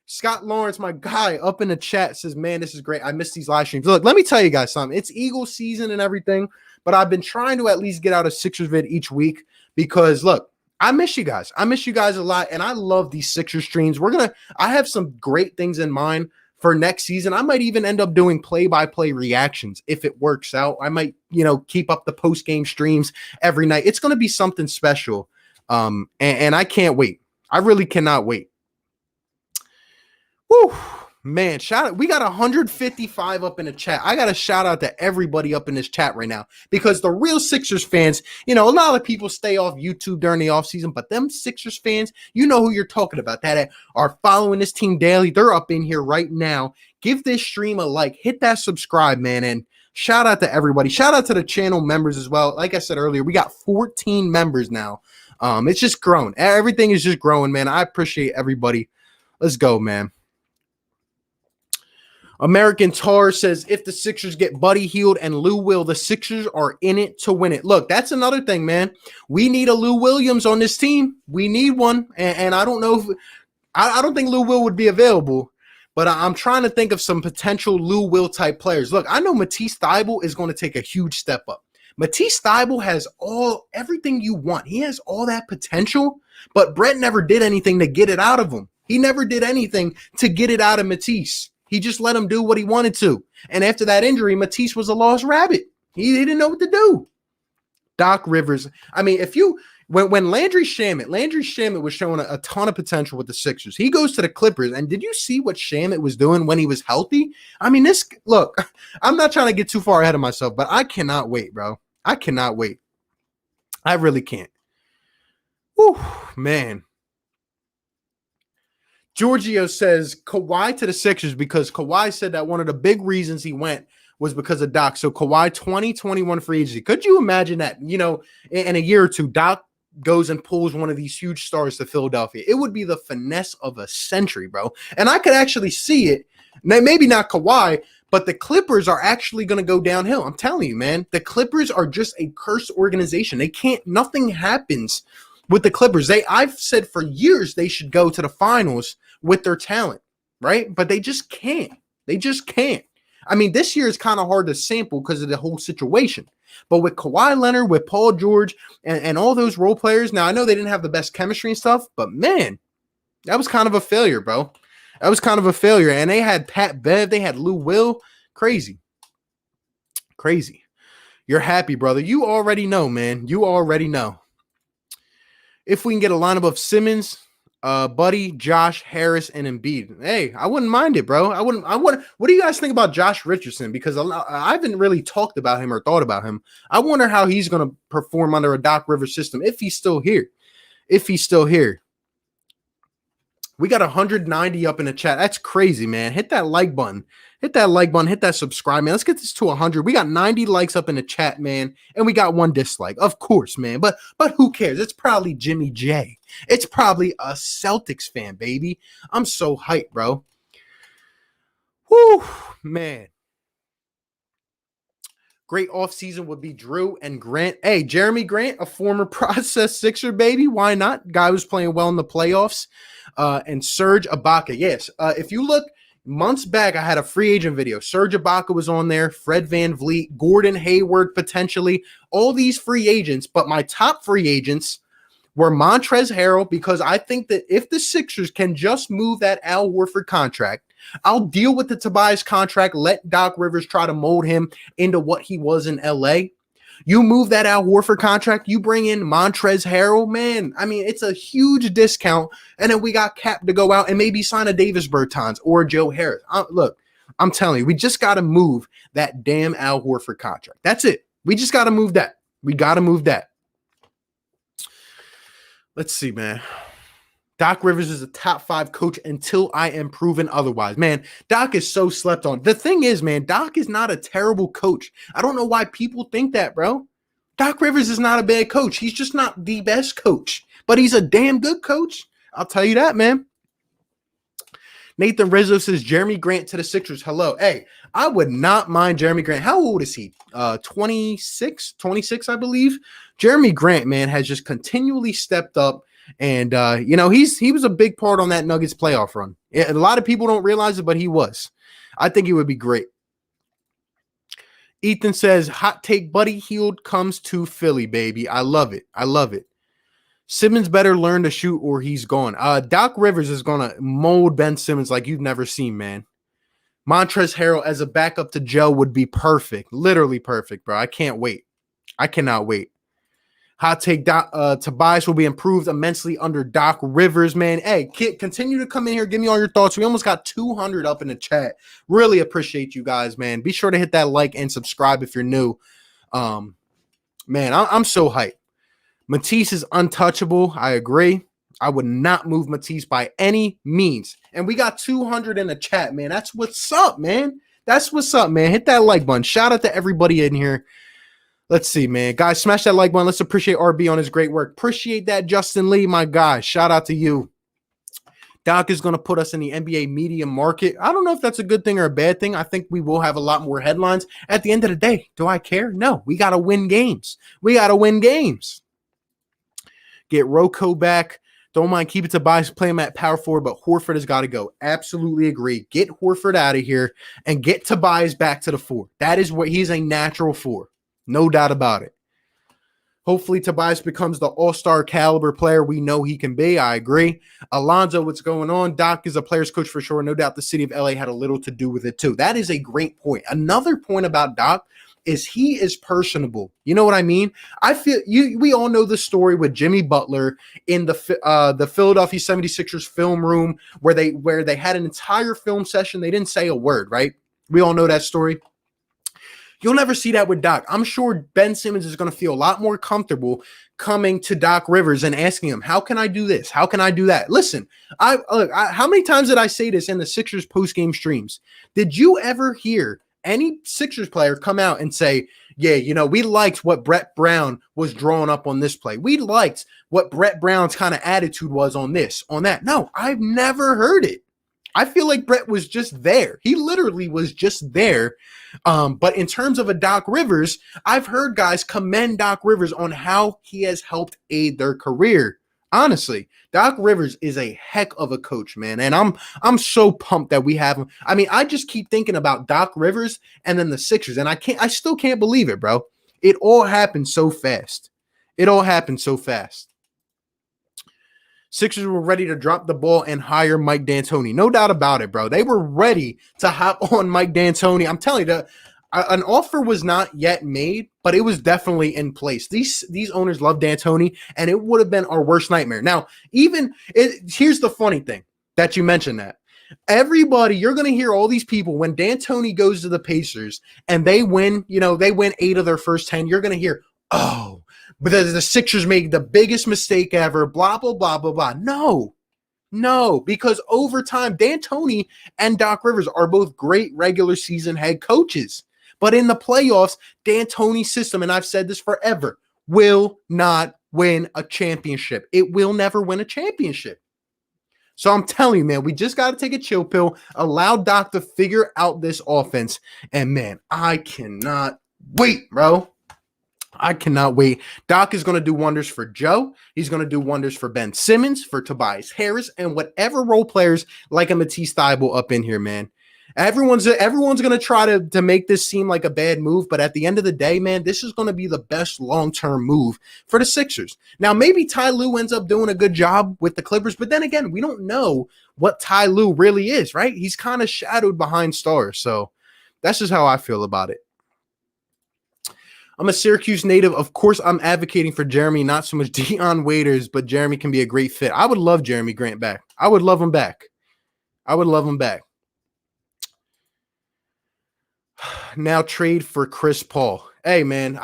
Scott Lawrence, my guy, up in the chat says, man, this is great. I miss these live streams. Look, let me tell you guys something. It's Eagles season and everything, but I've been trying to at least get out a Sixers vid each week because, look, I miss you guys. I miss you guys a lot, and I love these Sixers streams. I have some great things in mind for next season. I might even end up doing play-by-play reactions if it works out. I might, keep up the post-game streams every night. It's going to be something special, and I can't wait. I really cannot wait. Woo, man, shout out. We got 155 up in the chat. I got to shout out to everybody up in this chat right now because the real Sixers fans, a lot of people stay off YouTube during the offseason, but them Sixers fans, you know who you're talking about, that are following this team daily. They're up in here right now. Give this stream a like, hit that subscribe, man, and shout out to everybody. Shout out to the channel members as well. Like I said earlier, we got 14 members now. It's just growing. Everything is just growing, man. I appreciate everybody. Let's go, man. American Tar says, if the Sixers get Buddy Hield and Lou Will, the Sixers are in it to win it. Look, that's another thing, man. We need a Lou Williams on this team. We need one. And I don't know if I don't think Lou Will would be available, but I'm trying to think of some potential Lou Will type players. Look, I know Matisse Thybulle is going to take a huge step up. Matisse Thybulle has everything you want. He has all that potential, but Brett never did anything to get it out of him. He never did anything to get it out of Matisse. He just let him do what he wanted to. And after that injury, Matisse was a lost rabbit. He didn't know what to do. Doc Rivers. I mean, when Landry Shamet was showing a ton of potential with the Sixers. He goes to the Clippers, and did you see what Shamet was doing when he was healthy? I mean, look, I'm not trying to get too far ahead of myself, but I cannot wait, bro. I cannot wait. I really can't. Whew, man. Giorgio says Kawhi to the Sixers because Kawhi said that one of the big reasons he went was because of Doc. So Kawhi 2021 free agency. Could you imagine that, in a year or two, Doc goes and pulls one of these huge stars to Philadelphia? It would be the finesse of a century, bro. And I could actually see it. Maybe not Kawhi, but the Clippers are actually going to go downhill. I'm telling you, man. The Clippers are just a cursed organization. Nothing happens with the Clippers. I've said for years they should go to the finals with their talent, right? But they just can't. They just can't. I mean, this year is kind of hard to sample because of the whole situation. But with Kawhi Leonard, with Paul George, and all those role players, now I know they didn't have the best chemistry and stuff, but man, that was kind of a failure, bro. That was kind of a failure. And they had Pat Bev, they had Lou Will. Crazy. Crazy. You're happy, brother. You already know, man. You already know. If we can get a lineup of Simmons, Buddy, Josh, Harris, and Embiid. Hey, I wouldn't mind it, bro. I wouldn't. What do you guys think about Josh Richardson? Because I haven't really talked about him or thought about him. I wonder how he's going to perform under a Doc Rivers system if he's still here. We got 190 up in the chat. That's crazy, man. Hit that like button. Hit that like button. Hit that subscribe, man. Let's get this to 100. We got 90 likes up in the chat, man. And we got 1 dislike. Of course, man. But who cares? It's probably Jimmy J. It's probably a Celtics fan, baby. I'm so hyped, bro. Whew, man. Great offseason would be Drew and Grant. Hey, Jeremy Grant, a former process Sixer, baby. Why not? Guy was playing well in the playoffs. And Serge Ibaka. Yes, if you look months back, I had a free agent video. Serge Ibaka was on there. Fred VanVleet, Gordon Hayward, potentially. All these free agents. But my top free agents were Montrez Harold, because I think that if the Sixers can just move that Al Horford contract, I'll deal with the Tobias contract, let Doc Rivers try to mold him into what he was in LA. You move that Al Horford contract, you bring in Montrez Harold, man. I mean, it's a huge discount. And then we got Cap to go out and maybe sign a Davis Bertans or Joe Harris. Look, I'm telling you, we just got to move that damn Al Horford contract. That's it. We just got to move that. We got to move that. Let's see, man. Doc Rivers is a top 5 coach until I am proven otherwise. Man, Doc is so slept on. The thing is, man, Doc is not a terrible coach. I don't know why people think that, bro. Doc Rivers is not a bad coach. He's just not the best coach, but he's a damn good coach. I'll tell you that, man. Nathan Rizzo says Jeremy Grant to the Sixers. Hello. Hey, I would not mind Jeremy Grant. How old is he? 26, I believe. Jeremy Grant, man, has just continually stepped up. And, he was a big part on that Nuggets playoff run. A lot of people don't realize it, but he was. I think he would be great. Ethan says, hot take, Buddy Hield comes to Philly, baby. I love it. I love it. Simmons better learn to shoot or he's gone. Doc Rivers is going to mold Ben Simmons like you've never seen, man. Montrez Harold as a backup to Joe would be perfect. Literally perfect, bro. I can't wait. I cannot wait. Hot take, Tobias will be improved immensely under Doc Rivers, man. Hey, kid, continue to come in here. Give me all your thoughts. We almost got 200 up in the chat. Really appreciate you guys, man. Be sure to hit that like and subscribe if you're new. Man, I'm so hyped. Matisse is untouchable. I agree. I would not move Matisse by any means. And we got 200 in the chat, man. That's what's up, man. That's what's up, man. Hit that like button. Shout out to everybody in here. Let's see, man. Guys, smash that like button. Let's appreciate RB on his great work. Appreciate that, Justin Lee, my guy. Shout out to you. Doc is going to put us in the NBA media market. I don't know if that's a good thing or a bad thing. I think we will have a lot more headlines. At the end of the day, do I care? No. We got to win games. We got to win games. Get Rocco back. Don't mind keeping Tobias playing at power forward, but Horford has got to go. Absolutely agree. Get Horford out of here and get Tobias back to the 4. That is what he's a natural 4. No doubt about it. Hopefully Tobias becomes the all-star caliber player we know he can be. I agree. Alonzo, what's going on? Doc is a player's coach for sure. No doubt the city of LA had a little to do with it too. That is a great point. Another point about Doc is he is personable. You know what I mean? I feel we all know the story with Jimmy Butler in the Philadelphia 76ers film room where they had an entire film session. They didn't say a word, right? We all know that story. You'll never see that with Doc. I'm sure Ben Simmons is going to feel a lot more comfortable coming to Doc Rivers and asking him, how can I do this? How can I do that? Listen, how many times did I say this in the Sixers post-game streams? Did you ever hear any Sixers player come out and say, yeah, we liked what Brett Brown was drawing up on this play. We liked what Brett Brown's kind of attitude was on this, on that. No, I've never heard it. I feel like Brett was just there. He literally was just there. But in terms of a Doc Rivers, I've heard guys commend Doc Rivers on how he has helped aid their career. Honestly, Doc Rivers is a heck of a coach, man. And I'm so pumped that we have him. I mean, I just keep thinking about Doc Rivers and then the Sixers, and I still can't believe it, bro. It all happened so fast. It all happened so fast. Sixers were ready to drop the ball and hire Mike D'Antoni. No doubt about it, bro. They were ready to hop on Mike D'Antoni. I'm telling you, an offer was not yet made, but it was definitely in place. These owners love D'Antoni, and it would have been our worst nightmare. Now, here's the funny thing that you mentioned that. Everybody, you're going to hear all these people when D'Antoni goes to the Pacers and they win, they win 8 of their first 10, you're going to hear, oh, but the Sixers made the biggest mistake ever, blah, blah, blah, blah, blah. No, No, because over time, D'Antoni and Doc Rivers are both great regular season head coaches. But in the playoffs, D'Antoni's system, and I've said this forever, will not win a championship. It will never win a championship. So I'm telling you, man, we just got to take a chill pill, allow Doc to figure out this offense. And man, I cannot wait, bro. I cannot wait. Doc is going to do wonders for Joe. He's going to do wonders for Ben Simmons, for Tobias Harris, and whatever role players like a Matisse Thybulle up in here, man. Everyone's going to try to make this seem like a bad move, but at the end of the day, man, this is going to be the best long-term move for the Sixers. Now, maybe Ty Lue ends up doing a good job with the Clippers, but then again, we don't know what Ty Lue really is, right? He's kind of shadowed behind stars, so that's just how I feel about it. I'm a Syracuse native. Of course, I'm advocating for Jeremy, not so much Dion Waiters, but Jeremy can be a great fit. I would love Jeremy Grant back. I would love him back. I would love him back. Now trade for Chris Paul. Hey, man,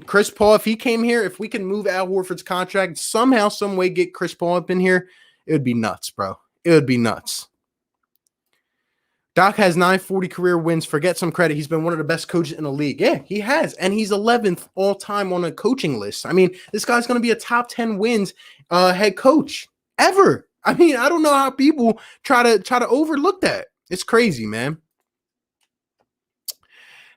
Chris Paul, if he came here, if we can move Al Horford's contract, somehow, some way get Chris Paul up in here, it would be nuts, bro. It would be nuts. Doc has 940 career wins. Forget some credit. He's been one of the best coaches in the league. Yeah, he has. And he's 11th all time on a coaching list. I mean, this guy's going to be a top 10 wins head coach ever. I mean, I don't know how people try to overlook that. It's crazy, man.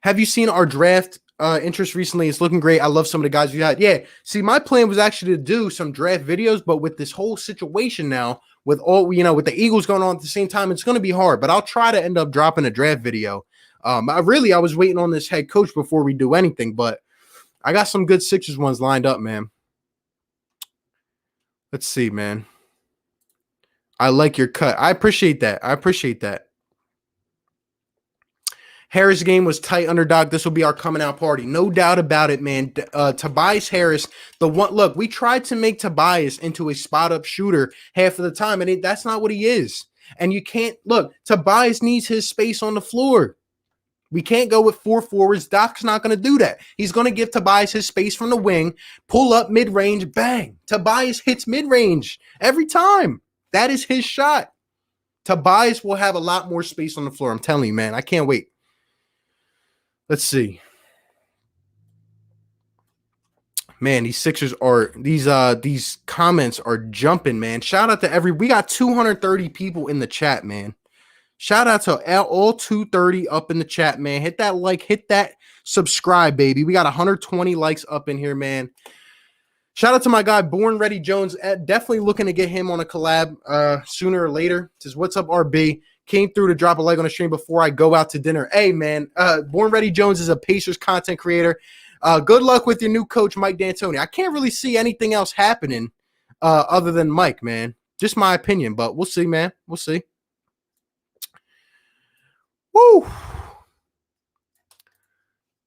Have you seen our draft interest recently? It's looking great. I love some of the guys we had. Yeah. See, my plan was actually to do some draft videos, but with this whole situation now, with all, with the Eagles going on at the same time, it's going to be hard, but I'll try to end up dropping a draft video. I was waiting on this head coach before we do anything, but I got some good Sixers ones lined up, man. Let's see, man. I like your cut. I appreciate that. Harris' game was tight, underdog. This will be our coming out party. No doubt about it, man. Tobias Harris, look, we tried to make Tobias into a spot-up shooter half of the time, and that's not what he is. And you can't, look, Tobias needs his space on the floor. We can't go with 4 forwards. Doc's not going to do that. He's going to give Tobias his space from the wing, pull up mid-range, bang. Tobias hits mid-range every time. That is his shot. Tobias will have a lot more space on the floor. I'm telling you, man. I can't wait. Let's see. Man, these Sixers these comments are jumping, man. Shout out to we got 230 people in the chat, man. Shout out to all 230 up in the chat, man. Hit that like, hit that subscribe, baby. We got 120 likes up in here, man. Shout out to my guy, Born Ready Jones. Definitely looking to get him on a collab sooner or later. Says, what's up, RB? Came through to drop a like on the stream before I go out to dinner. Hey, man, Born Ready Jones is a Pacers content creator. Good luck with your new coach, Mike D'Antoni. I can't really see anything else happening other than Mike, man. Just my opinion, but we'll see, man. We'll see. Woo!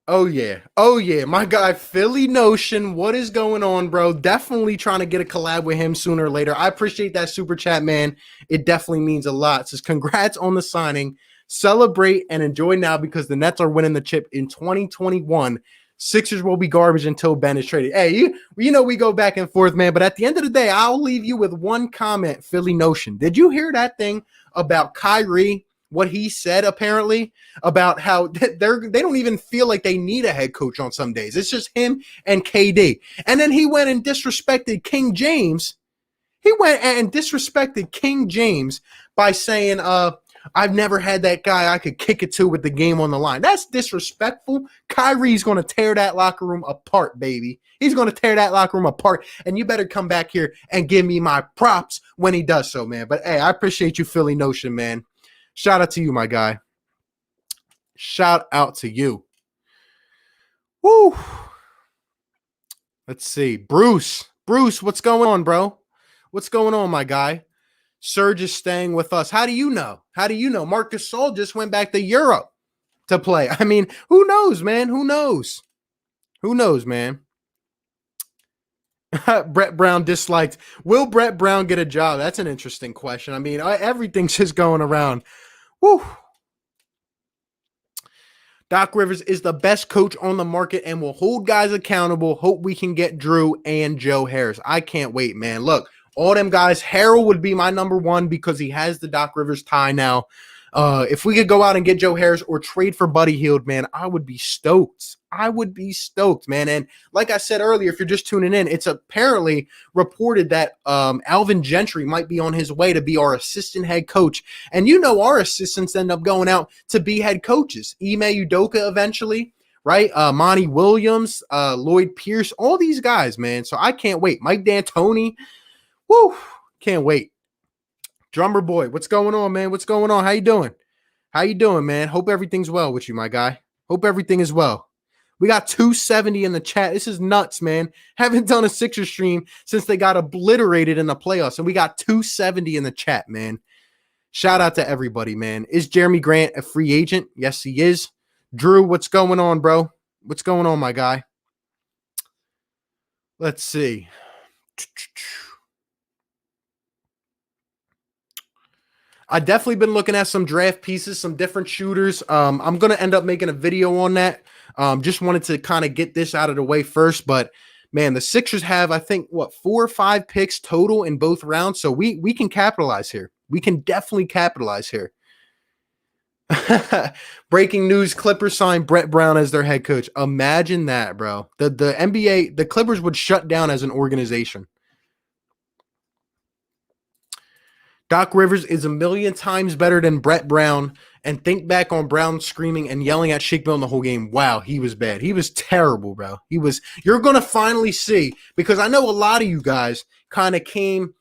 Oh, yeah. My guy, Philly Notion. What is going on, bro? Definitely trying to get a collab with him sooner or later. I appreciate that super chat, man. It definitely means a lot. It says, congrats on the signing. Celebrate and enjoy now because the Nets are winning the chip in 2021. Sixers will be garbage until Ben is traded. Hey, we go back and forth, man. But at the end of the day, I'll leave you with one comment, Philly Notion. Did you hear that thing about Kyrie? What he said apparently about how they don't even feel like they need a head coach on some days. It's just him and KD. And then he went and disrespected King James. He went and disrespected King James by saying, I've never had that guy I could kick it to with the game on the line. That's disrespectful. Kyrie's going to tear that locker room apart, baby. He's going to tear that locker room apart. And you better come back here and give me my props when he does so, man. But hey, I appreciate you, Philly Notion, man. Shout out to you, my guy. Shout out to you. Woo. Let's see. Bruce, what's going on, bro? What's going on, my guy? Serge is staying with us. How do you know? Marc Gasol just went back to Europe to play. I mean, who knows, man? Who knows, man? Brett Brown disliked. Will Brett Brown get a job? That's an interesting question. I mean, everything's just going around. Woo. Doc Rivers is the best coach on the market and will hold guys accountable. Hope we can get Drew and Joe Harris. I can't wait, man. Look, All them guys. Harold would be my number one because he has the Doc Rivers tie now. If we could go out and get Joe Harris or trade for Buddy Hield, man, I would be stoked. I would be stoked, man. And like I said earlier, if you're just tuning in, it's apparently reported that Alvin Gentry might be on his way to be our assistant head coach. And you know our assistants end up going out to be head coaches. Ime Udoka eventually, right? Monty Williams, Lloyd Pierce, all these guys, man. So I can't wait. Mike D'Antoni, woo, can't wait. Drummer boy, what's going on, man? What's going on? How you doing? How you doing, man? Hope everything's well with you, my guy. Hope everything is well. We got 270 in the chat. This is nuts, man. Haven't done a Sixers stream since they got obliterated in the playoffs, and we got 270 in the chat, man. Shout out to everybody, man. Is Jeremy Grant a free agent? Yes, he is. Drew, what's going on, bro? What's going on, my guy? Let's see. I definitely been looking at some draft pieces, some different shooters. I'm going to end up making a video on that. Just wanted to kind of get this out of the way first, but man, the Sixers have, I think, 4 or 5 picks total in both rounds. So we can capitalize here. We can definitely capitalize here. Breaking news, Clippers signed Brett Brown as their head coach. Imagine that, bro. The NBA, the Clippers would shut down as an organization. Doc Rivers is a million times better than Brett Brown. And think back on Brown screaming and yelling at Shake Milton the whole game. Wow, he was bad. He was terrible, bro. You're going to finally see, because I know a lot of you guys kind of came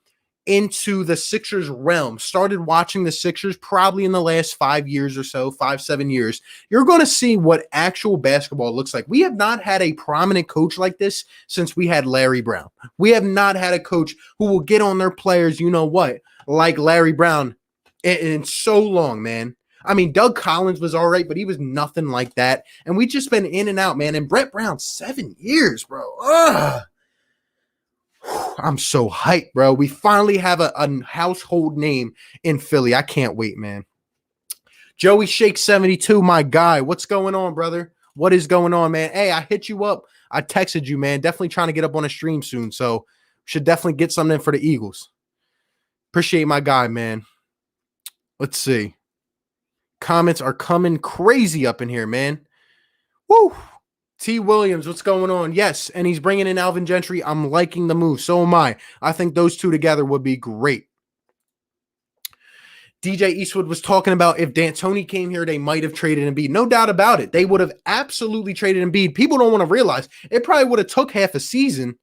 into the Sixers realm, started watching the Sixers probably in the last 5 years or so, 5-7 years. You're going to see what actual basketball looks like. We have not had a prominent coach like this since we had Larry Brown. We have not had a coach who will get on their players, you know what, like Larry Brown in so long, man. I mean, Doug Collins was all right, but he was nothing like that. And we just been in and out, man. And Brett Brown, 7 years, bro. Ugh. I'm so hyped, bro. We finally have a household name in Philly. I can't wait, man. Joey Shake 72, my guy. What's going on, brother? What is going on, man? Hey, I hit you up. I texted you, man. Definitely trying to get up on a stream soon. So should definitely get something in for the Eagles. Appreciate my guy, man. Let's see. Comments are coming crazy up in here, man. Woo! T. Williams, what's going on? Yes, and he's bringing in Alvin Gentry. I'm liking the move. So am I. I think those two together would be great. DJ Eastwood was talking about if D'Antoni came here, they might have traded Embiid. No doubt about it. They would have absolutely traded Embiid. People don't want to realize it probably would have took half a season,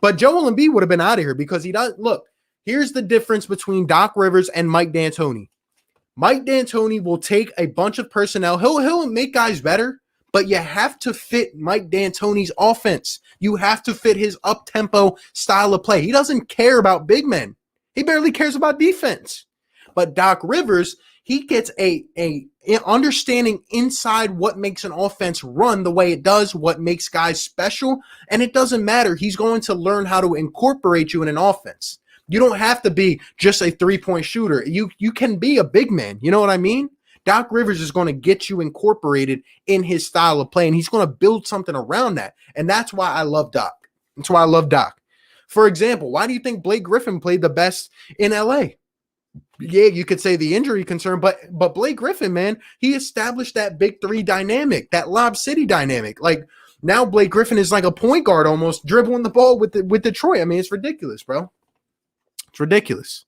but Joel Embiid would have been out of here because he doesn't. Look, here's the difference between Doc Rivers and Mike D'Antoni. Mike D'Antoni will take a bunch of personnel. He'll make guys better, but you have to fit Mike D'Antoni's offense. You have to fit his up-tempo style of play. He doesn't care about big men. He barely cares about defense. But Doc Rivers, he gets a understanding inside what makes an offense run the way it does, what makes guys special, and it doesn't matter. He's going to learn how to incorporate you in an offense. You don't have to be just a three-point shooter. You can be a big man. You know what I mean? Doc Rivers is going to get you incorporated in his style of play, and he's going to build something around that. And that's why I love Doc. That's why I love Doc. For example, why do you think Blake Griffin played the best in LA? Yeah, you could say the injury concern, but Blake Griffin, man, he established that big three dynamic, that Lob City dynamic. Like now Blake Griffin is like a point guard almost dribbling the ball with Detroit. I mean, it's ridiculous, bro. It's ridiculous.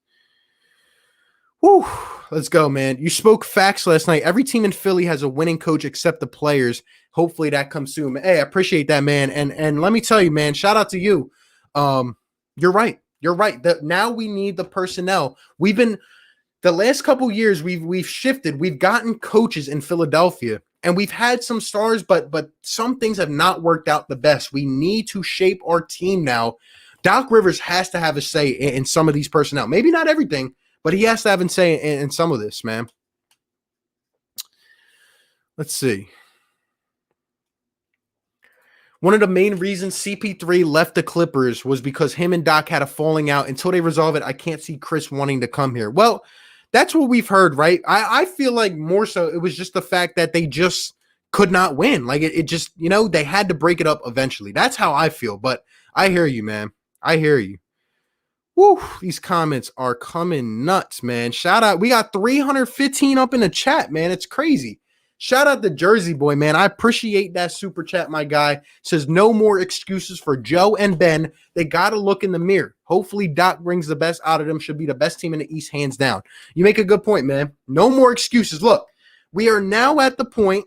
Whew. Let's go, man. You spoke facts last night. Every team in Philly has a winning coach except the players. Hopefully that comes soon. Hey, I appreciate that, man. And let me tell you, man, shout out to you. You're right. You're right. Now we need the personnel. We've been the last couple years we've shifted. We've gotten coaches in Philadelphia and we've had some stars, but some things have not worked out the best. We need to shape our team now. Doc Rivers has to have a say in some of these personnel. Maybe not everything, but he has to have a say in some of this, man. Let's see. One of the main reasons CP3 left the Clippers was because him and Doc had a falling out. Until they resolve it, I can't see Chris wanting to come here. Well, that's what we've heard, right? I feel like more so it was just the fact that they just could not win. Like it just, they had to break it up eventually. That's how I feel. But I hear you, man. I hear you. Woo, these comments are coming nuts, man. Shout out. We got 315 up in the chat, man. It's crazy. Shout out to Jersey Boy, man. I appreciate that super chat, my guy. Says no more excuses for Joe and Ben. They got to look in the mirror. Hopefully Doc brings the best out of them. Should be the best team in the East, hands down. You make a good point, man. No more excuses. Look, we are now at the point.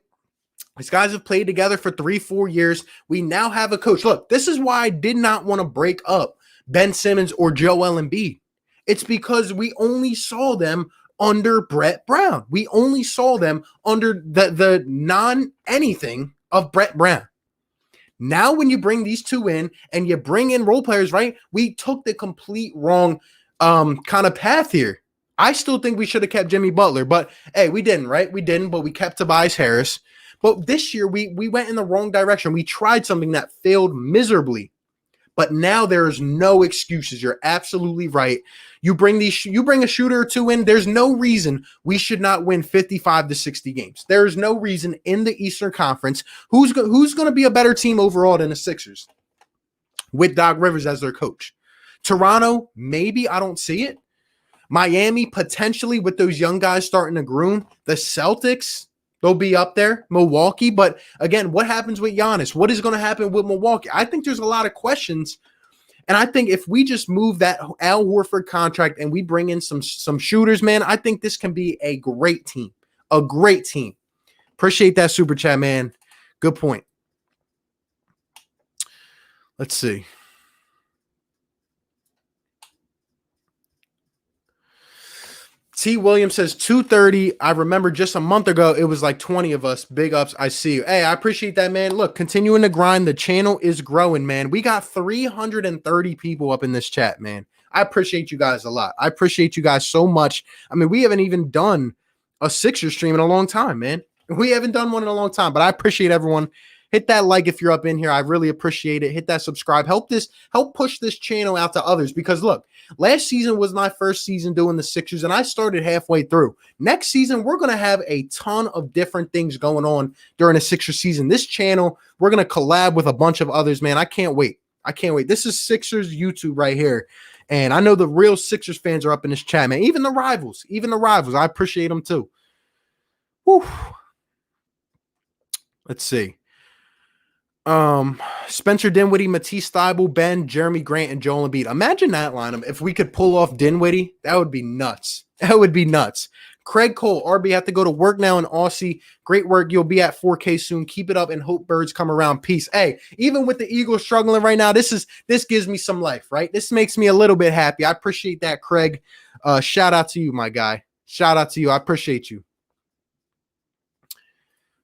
These guys have played together for 3-4 years. We now have a coach. Look, this is why I did not want to break up Ben Simmons or Joel Embiid. It's because we only saw them under Brett Brown. We only saw them under the non-anything of Brett Brown. Now when you bring these two in and you bring in role players, right, we took the complete wrong kind of path here. I still think we should have kept Jimmy Butler, but hey, we didn't, right? We didn't, but we kept Tobias Harris. But this year, we went in the wrong direction. We tried something that failed miserably. But now there's no excuses. You're absolutely right. You bring a shooter or two in, there's no reason we should not win 55 to 60 games. There is no reason in the Eastern Conference who's going to be a better team overall than the Sixers with Doc Rivers as their coach. Toronto, maybe. I don't see it. Miami, potentially with those young guys starting to groom. The Celtics, they'll be up there. Milwaukee. But again, what happens with Giannis? What is going to happen with Milwaukee? I think there's a lot of questions. And I think if we just move that Al Horford contract and we bring in some shooters, man, I think this can be a great team. A great team. Appreciate that super chat, man. Good point. Let's see. T. Williams says 230. I remember just a month ago, it was like 20 of us. Big ups. I see you. Hey, I appreciate that, man. Look, continuing to grind. The channel is growing, man. We got 330 people up in this chat, man. I appreciate you guys a lot. I appreciate you guys so much. I mean, we haven't even done a Sixers stream in a long time, man. We haven't done one in a long time, but I appreciate everyone. Hit that like if you're up in here. I really appreciate it. Hit that subscribe. Help push this channel out to others because look, last season was my first season doing the Sixers and I started halfway through. Next season, we're going to have a ton of different things going on during the Sixers season. This channel, we're going to collab with a bunch of others, man. I can't wait. I can't wait. This is Sixers YouTube right here. And I know the real Sixers fans are up in this chat, man. Even the rivals. I appreciate them too. Whew. Let's see. Spencer Dinwiddie, Matisse Thybulle, Ben, Jeremy Grant, and Joel Embiid. Imagine that lineup. If we could pull off Dinwiddie, that would be nuts. That would be nuts. Craig Cole, RB, have to go to work now in Aussie. Great work. You'll be at 4K soon. Keep it up and hope birds come around. Peace. Hey, even with the Eagles struggling right now, this gives me some life, right? This makes me a little bit happy. I appreciate that, Craig. Shout out to you, my guy. Shout out to you. I appreciate you.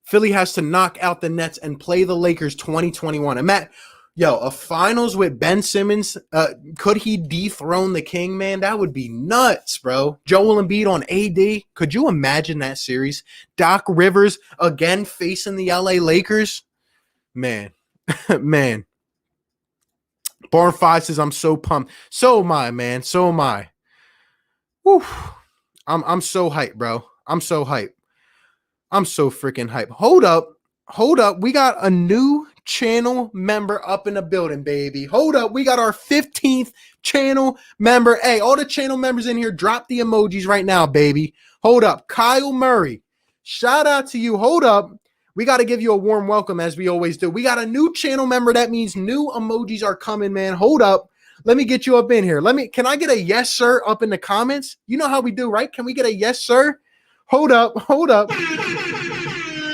Philly has to knock out the Nets and play the Lakers 2021. And Matt, a finals with Ben Simmons, could he dethrone the King, man? That would be nuts, bro. Joel Embiid on AD. Could you imagine that series? Doc Rivers again facing the LA Lakers? Man, man. Barn 5 says, I'm so pumped. So am I, man. So am I. Whew. I'm so hyped, bro. I'm so hyped. I'm so freaking hyped. Hold up. We got a new channel member up in the building, baby. Hold up. We got our 15th channel member. Hey, all the channel members in here, drop the emojis right now, baby. Hold up. Kyle Murray. Shout out to you. Hold up. We got to give you a warm welcome as we always do. We got a new channel member. That means new emojis are coming, man. Hold up. Let me get you up in here. Can I get a yes, sir, up in the comments? You know how we do, right? Can we get a yes, sir? Hold up.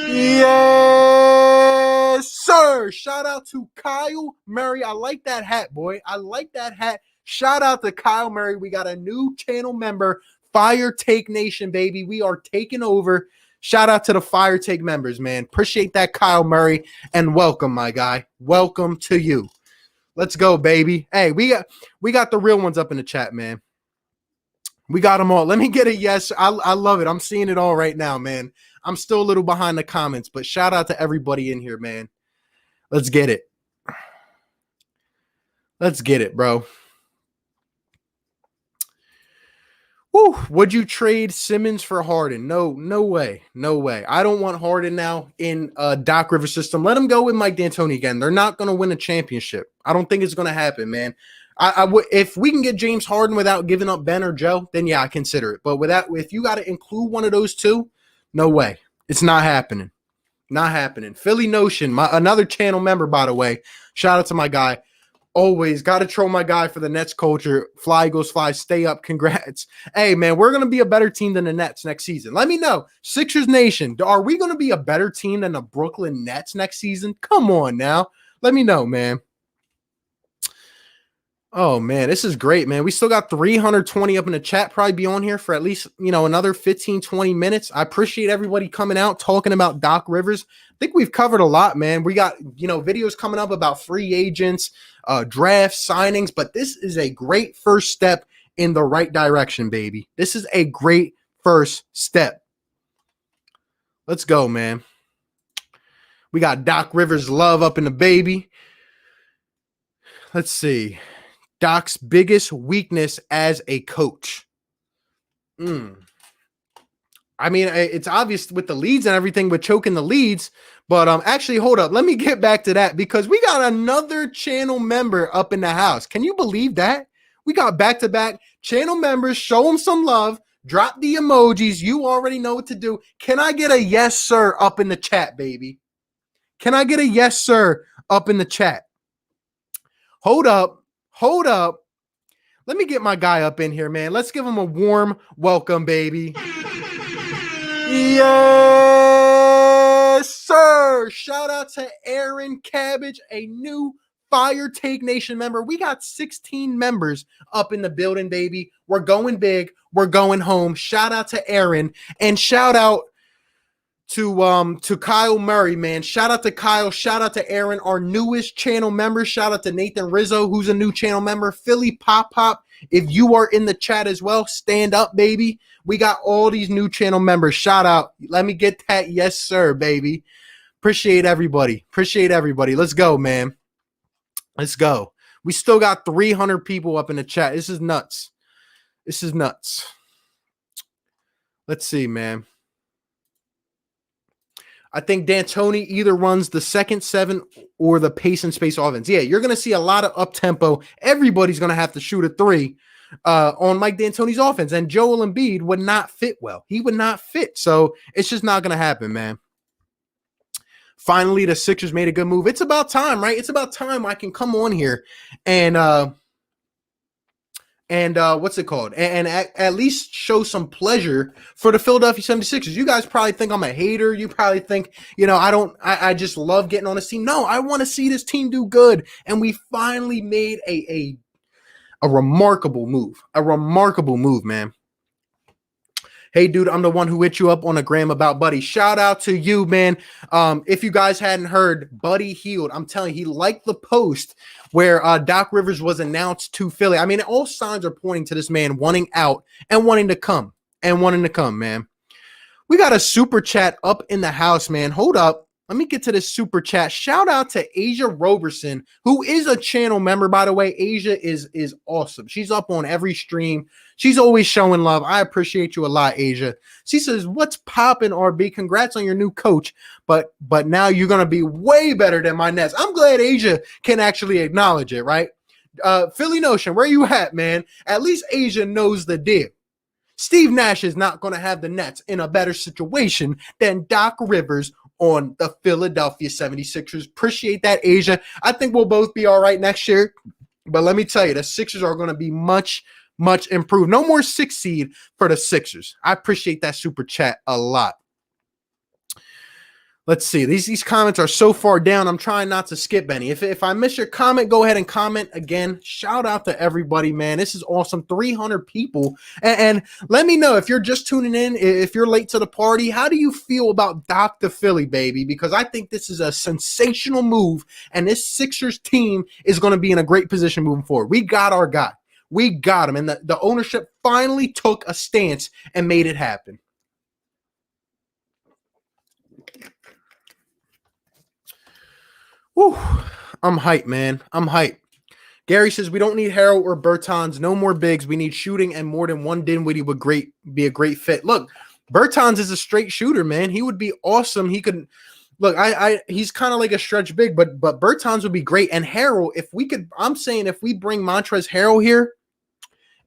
Yes, sir. Shout out to Kyle Murray. I like that hat, boy. I like that hat. Shout out to Kyle Murray. We got a new channel member, Fire Take Nation, baby. We are taking over. Shout out to the Fire Take members, man. Appreciate that, Kyle Murray. And welcome, my guy. Welcome to you. Let's go, baby. Hey, we got the real ones up in the chat, man. We got them all. Let me get a yes. I love it. I'm seeing it all right now, man. I'm still a little behind the comments, but shout out to everybody in here, man. Let's get it. Let's get it, bro. Woo, would you trade Simmons for Hardin? No way. No way. I don't want Hardin now in Doc Rivers system. Let him go with Mike D'Antoni again. They're not going to win a championship. I don't think it's going to happen, man. I would, if we can get James Harden without giving up Ben or Joe, then yeah, I consider it. But without, if you got to include one of those two, no way. It's not happening. Not happening. Philly Notion, another channel member, by the way. Shout out to my guy. Always got to troll my guy for the Nets culture. Fly Eagles fly. Stay up. Congrats. Hey, man, we're going to be a better team than the Nets next season. Let me know. Sixers Nation, are we going to be a better team than the Brooklyn Nets next season? Come on now. Let me know, man. Oh, man, this is great, man. We still got 320 up in the chat. Probably be on here for at least, another 15, 20 minutes. I appreciate everybody coming out, talking about Doc Rivers. I think we've covered a lot, man. We got, videos coming up about free agents, draft signings, but this is a great first step in the right direction, baby. This is a great first step. Let's go, man. We got Doc Rivers love up in the baby. Let's see. Doc's biggest weakness as a coach. I mean, it's obvious with the leads and everything, with choking the leads. But actually, hold up. Let me get back to that because we got another channel member up in the house. Can you believe that? We got back-to-back channel members. Show them some love. Drop the emojis. You already know what to do. Can I get a yes, sir, up in the chat, baby? Can I get a yes, sir, up in the chat? Hold up. Hold up. Let me get my guy up in here, man. Let's give him a warm welcome, baby. Yes, sir. Shout out to Aaron Cabbage, a new Fire Take Nation member. We got 16 members up in the building, baby. We're going big. We're going home. Shout out to Aaron, and shout out to Kyle Murray, man. Shout out to Kyle. Shout out to Aaron, our newest channel member. Shout out to Nathan Rizzo, who's a new channel member. Philly Pop Pop, if you are in the chat as well, stand up, baby. We got all these new channel members. Shout out. Let me get that yes, sir, baby. Appreciate everybody. Appreciate everybody. Let's go, man. Let's go. We still got 300 people up in the chat. This is nuts. This is nuts. Let's see, man. I think D'Antoni either runs the second seven or the pace and space offense. Yeah, you're going to see a lot of up-tempo. Everybody's going to have to shoot a three on Mike D'Antoni's offense. And Joel Embiid would not fit well. He would not fit. So it's just not going to happen, man. Finally, the Sixers made a good move. It's about time, right? It's about time I can come on here and what's it called? And at least show some pleasure for the Philadelphia 76ers. You guys probably think I'm a hater. You probably think, I just love getting on this team. No, I want to see this team do good. And we finally made a remarkable move. A remarkable move, man. Hey, dude, I'm the one who hit you up on a gram about Buddy. Shout out to you, man. If you guys hadn't heard, Buddy healed. I'm telling you, he liked the post where Doc Rivers was announced to Philly. I mean, all signs are pointing to this man wanting out and wanting to come. Man. We got a super chat up in the house, man. Hold up. Let me get to this super chat. Shout out to Asia Roberson, who is a channel member, by the way. Asia is awesome. She's up on every stream. She's always showing love. I appreciate you a lot, Asia. She says, "What's poppin', RB? Congrats on your new coach, but now you're gonna be way better than my Nets." I'm glad Asia can actually acknowledge it, right? Philly Notion, where you at, man? At least Asia knows the deal. Steve Nash is not gonna have the Nets in a better situation than Doc Rivers on the Philadelphia 76ers. Appreciate that, Asia. I think we'll both be all right next year. But let me tell you, the Sixers are going to be much, much improved. No more 6 seed for the Sixers. I appreciate that super chat a lot. Let's see. These comments are so far down. I'm trying not to skip any. If I miss your comment, go ahead and comment again. Shout out to everybody, man. This is awesome. 300 people. And let me know if you're just tuning in, if you're late to the party, how do you feel about Doc to Philly, baby? Because I think this is a sensational move, and this Sixers team is going to be in a great position moving forward. We got our guy. We got him. And the ownership finally took a stance and made it happen. Whew, I'm hyped, man. I'm hyped. Gary says we don't need Harold or Bertans. No more bigs. We need shooting, and more than one Dinwiddie would be a great fit. Look, Bertans is a straight shooter, man. He would be awesome. He could, Look, he's kind of like a stretch big, but Bertans would be great. And Harold, if we could, I'm saying if we bring Montrez Harold here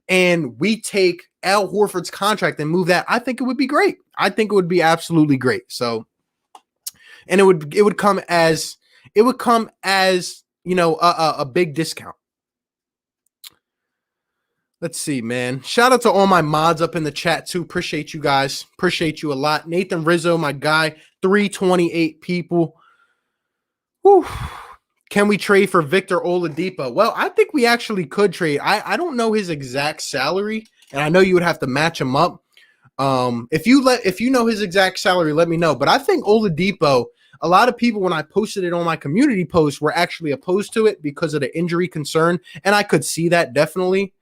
and we take Al Horford's contract and move that, I think it would be great. I think it would be absolutely great. So, and it would come as a big discount. Let's see, man. Shout out to all my mods up in the chat too. Appreciate you guys. Appreciate you a lot. Nathan Rizzo, my guy. 328 people. Whew. Can we trade for Victor Oladipo? Well, I think we actually could trade. I don't know his exact salary, and I know you would have to match him up. If you know his exact salary, let me know. But I think Oladipo, a lot of people, when I posted it on my community post, were actually opposed to it because of the injury concern, and I could see that definitely.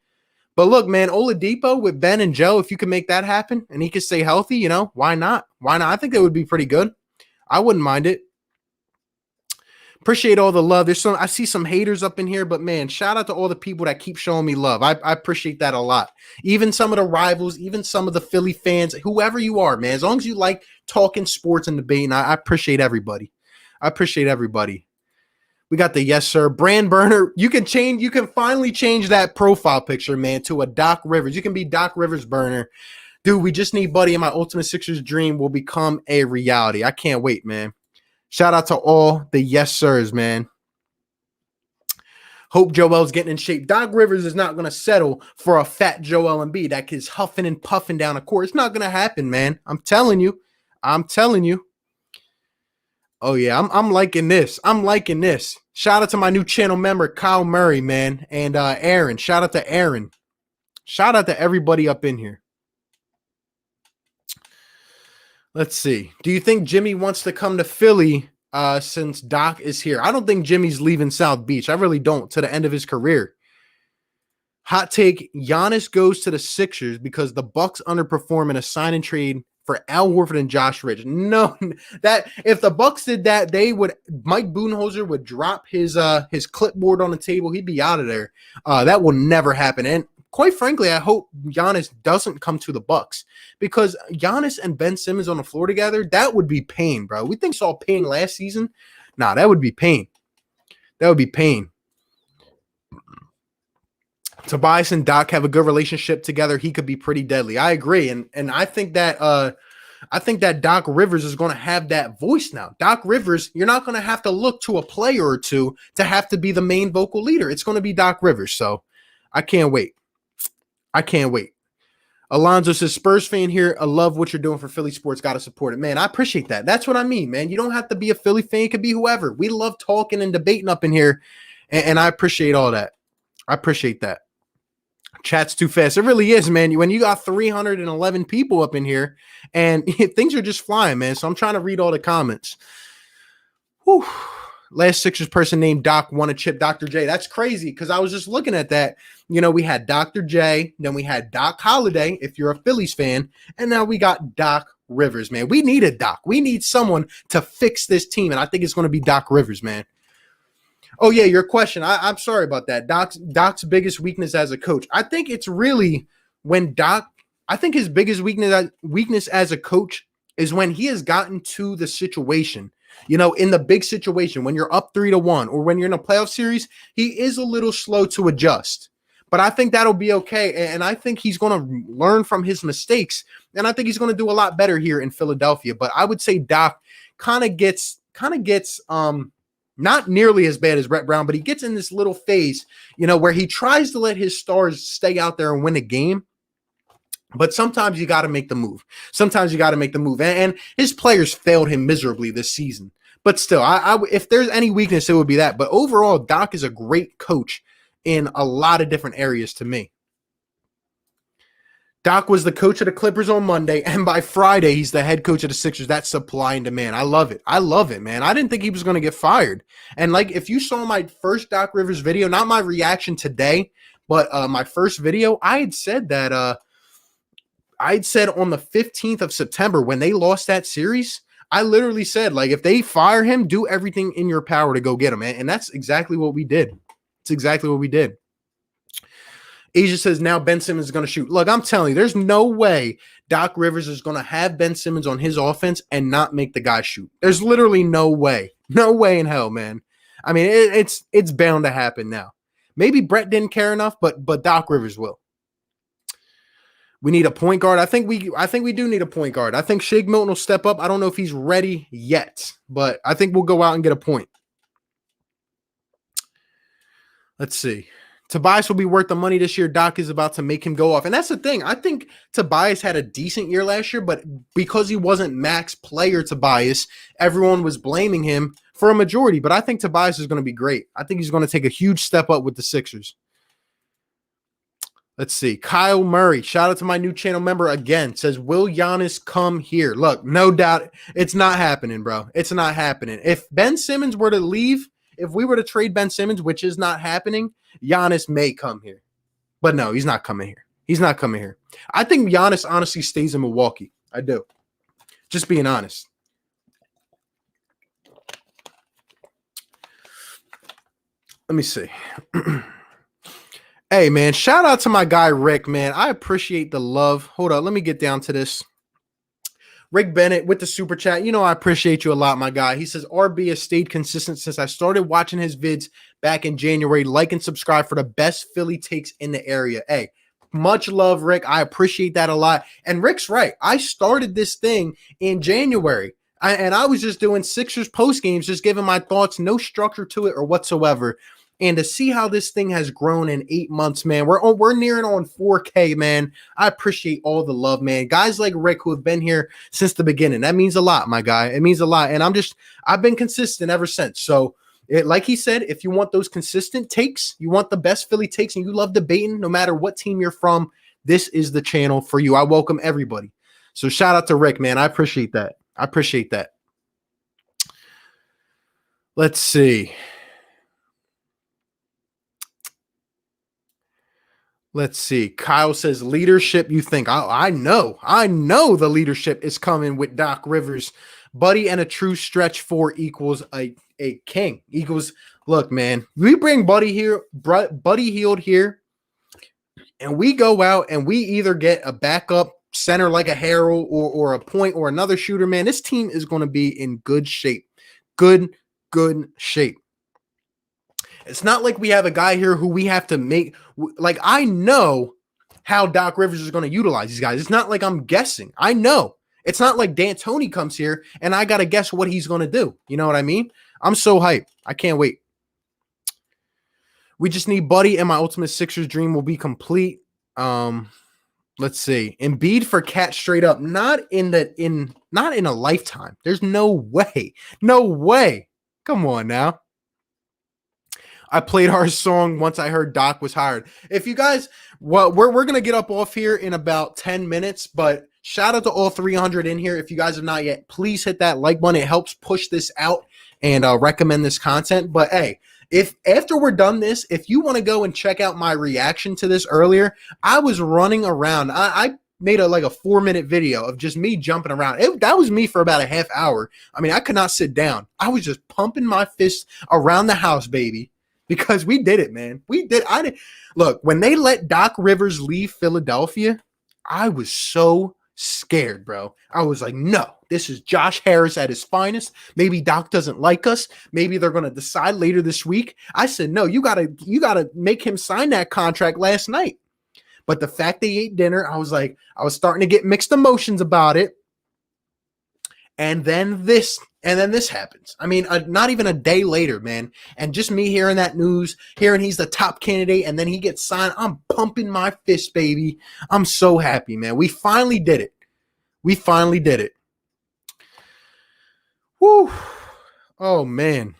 But look, man, Oladipo with Ben and Joe, if you can make that happen and he can stay healthy, why not? Why not? I think that would be pretty good. I wouldn't mind it. Appreciate all the love. I see some haters up in here, but man, shout out to all the people that keep showing me love. I appreciate that a lot. Even some of the rivals, even some of the Philly fans, whoever you are, man, as long as you like talking sports and debating, I appreciate everybody. I appreciate everybody. We got the yes, sir. Brand burner. You can finally change that profile picture, man, to a Doc Rivers. You can be Doc Rivers burner. Dude, we just need Buddy, and my Ultimate Sixers dream will become a reality. I can't wait, man. Shout out to all the yes, sirs, man. Hope Joel's getting in shape. Doc Rivers is not going to settle for a fat Joel Embiid that is huffing and puffing down the court. It's not going to happen, man. I'm telling you. Oh, yeah, I'm liking this. Shout out to my new channel member, Kyle Murray, man, and Aaron. Shout out to Aaron. Shout out to everybody up in here. Let's see. Do you think Jimmy wants to come to Philly since Doc is here? I don't think Jimmy's leaving South Beach. I really don't, to the end of his career. Hot take, Giannis goes to the Sixers because the Bucks underperform in a sign and trade for Al Horford and Josh Ridge. No, that if the Bucks did that, Mike Budenholzer would drop his clipboard on the table. He'd be out of there. That will never happen. And quite frankly, I hope Giannis doesn't come to the Bucks because Giannis and Ben Simmons on the floor together, that would be pain, bro. We saw pain last season. Nah, that would be pain. That would be pain. Tobias and Doc have a good relationship together. He could be pretty deadly. I agree. And I think that Doc Rivers is going to have that voice now. Doc Rivers, you're not going to have to look to a player or two to have to be the main vocal leader. It's going to be Doc Rivers. So I can't wait. Alonzo says, Spurs fan here. I love what you're doing for Philly sports. Got to support it. Man, I appreciate that. That's what I mean, man. You don't have to be a Philly fan. It could be whoever. We love talking and debating up in here. And I appreciate all that. I appreciate that. Chat's too fast. It really is, man. When you got 311 people up in here and things are just flying, man. So I'm trying to read all the comments. Whew. Last Sixers person named Doc won a chip, Dr. J. That's crazy because I was just looking at that. We had Dr. J, then we had Doc Holliday, if you're a Phillies fan, and now we got Doc Rivers, man. We need a Doc. We need someone to fix this team, and I think it's going to be Doc Rivers, man. Oh, yeah, your question. I'm sorry about that. Doc's biggest weakness as a coach. I think it's really when I think his biggest weakness as a coach is when he has gotten to the situation, in the big situation, when you're up 3-1 or when you're in a playoff series, he is a little slow to adjust. But I think that'll be okay. And I think he's going to learn from his mistakes. And I think he's going to do a lot better here in Philadelphia. But I would say Doc kind of gets not nearly as bad as Brett Brown, but he gets in this little phase, where he tries to let his stars stay out there and win a game. But sometimes you got to make the move. And his players failed him miserably this season. But still, if there's any weakness, it would be that. But overall, Doc is a great coach in a lot of different areas to me. Doc was the coach of the Clippers on Monday, and by Friday, he's the head coach of the Sixers. That's supply and demand. I love it, man. I didn't think he was going to get fired. And, if you saw my first Doc Rivers video, not my reaction today, but my first video, I had said that I'd said on the 15th of September when they lost that series, I literally said, if they fire him, do everything in your power to go get him. And that's exactly what we did. Asia says now Ben Simmons is going to shoot. Look, I'm telling you, there's no way Doc Rivers is going to have Ben Simmons on his offense and not make the guy shoot. There's literally no way. No way in hell, man. I mean, it's bound to happen now. Maybe Brett didn't care enough, but Doc Rivers will. We need a point guard. I think we do need a point guard. I think Shake Milton will step up. I don't know if he's ready yet, but I think we'll go out and get a point. Let's see. Tobias will be worth the money this year. Doc is about to make him go off. And that's the thing. I think Tobias had a decent year last year, but because he wasn't max player Tobias, everyone was blaming him for a majority. But I think Tobias is going to be great. I think he's going to take a huge step up with the Sixers. Let's see. Kyle Murray, shout out to my new channel member again, says, will Giannis come here? Look, no doubt it's not happening, bro. It's not happening. If Ben Simmons were to leave, if we were to trade Ben Simmons, which is not happening, Giannis may come here. But no, he's not coming here. He's not coming here. I think Giannis honestly stays in Milwaukee. I do. Just being honest. Let me see. Hey, man, shout out to my guy, Rick, man. I appreciate the love. Hold on. Let me get down to this. Rick Bennett with the super chat. You know, I appreciate you a lot, my guy. He says, RB has stayed consistent since I started watching his vids back in January. Like and subscribe for the best Philly takes in the area. Hey, much love, Rick. I appreciate that a lot. And Rick's right. I started this thing in January. And I was just doing Sixers post games, just giving my thoughts, no structure to it or whatsoever. And to see how this thing has grown in 8 months, man, we're nearing on 4K, man. I appreciate all the love, man. Guys like Rick who have been here since the beginning. That means a lot, my guy. It means a lot. And I've been consistent ever since. So like he said, if you want those consistent takes, you want the best Philly takes, and you love debating, no matter what team you're from, this is the channel for you. I welcome everybody. So shout out to Rick, man. I appreciate that. I appreciate that. Let's see. Let's see. Kyle says leadership. You think I know the leadership is coming with Doc Rivers. Buddy and a true stretch 4 equals a king. Equals, look, man, we bring Buddy Hield here, and we go out and we either get a backup center like a Harold or a point or another shooter, man. This team is going to be in good shape. Good shape. It's not like we have a guy here who we have to make. Like, I know how Doc Rivers is going to utilize these guys. It's not like I'm guessing. I know. It's not like D'Antoni comes here and I got to guess what he's going to do. You know what I mean? I'm so hyped. I can't wait. We just need Buddy, and my ultimate Sixers dream will be complete. Let's see. Embiid for Cat straight up. Not in a lifetime. There's no way. No way. Come on now. I played our song once I heard Doc was hired. If you guys, well, we're going to get up off here in about 10 minutes, but shout out to all 300 in here. If you guys have not yet, please hit that like button. It helps push this out and recommend this content. But hey, if after we're done this, if you want to go and check out my reaction to this earlier, I was running around. I made a 4-minute video of just me jumping around. That was me for about a half hour. I mean, I could not sit down. I was just pumping my fists around the house, baby. Because we did it, man. We did. Look, when they let Doc Rivers leave Philadelphia, I was so scared, bro. I was like, no, this is Josh Harris at his finest. Maybe Doc doesn't like us. Maybe they're going to decide later this week. I said, no, you gotta make him sign that contract last night. But the fact they ate dinner, I was starting to get mixed emotions about it. And then this happens. I mean, not even a day later, man. And just me hearing that news, hearing he's the top candidate, and then he gets signed, I'm pumping my fist, baby. I'm so happy, man. We finally did it. We finally did it. Woo. Oh, man.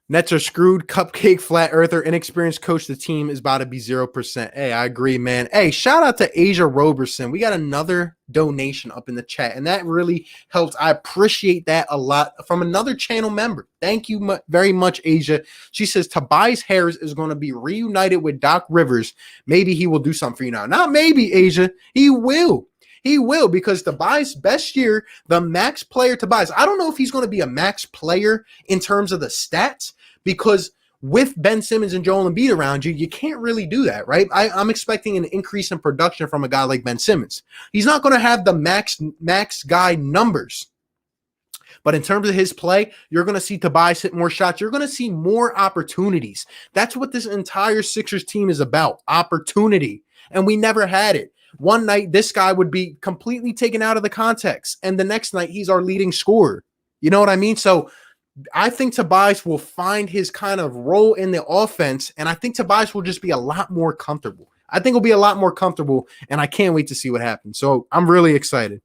Nets are screwed. Cupcake, flat earther, inexperienced coach. The team is about to be 0%. Hey, I agree, man. Hey, shout out to Asia Roberson. We got another donation up in the chat, and that really helps. I appreciate that a lot from another channel member. Thank you very much, Asia. She says Tobias Harris is going to be reunited with Doc Rivers. Maybe he will do something for you now. Not maybe, Asia. He will. He will, because Tobias' best year, the max player Tobias. I don't know if he's going to be a max player in terms of the stats, because with Ben Simmons and Joel Embiid around you, you can't really do that, right? I'm expecting an increase in production from a guy like Ben Simmons. He's not going to have the max guy numbers. But in terms of his play, you're going to see Tobias hit more shots. You're going to see more opportunities. That's what this entire Sixers team is about, opportunity. And we never had it. One night, this guy would be completely taken out of the context. And the next night, he's our leading scorer. You know what I mean? So I think Tobias will find his kind of role in the offense. And I think Tobias will just be a lot more comfortable. I think he'll be a lot more comfortable. And I can't wait to see what happens. So I'm really excited.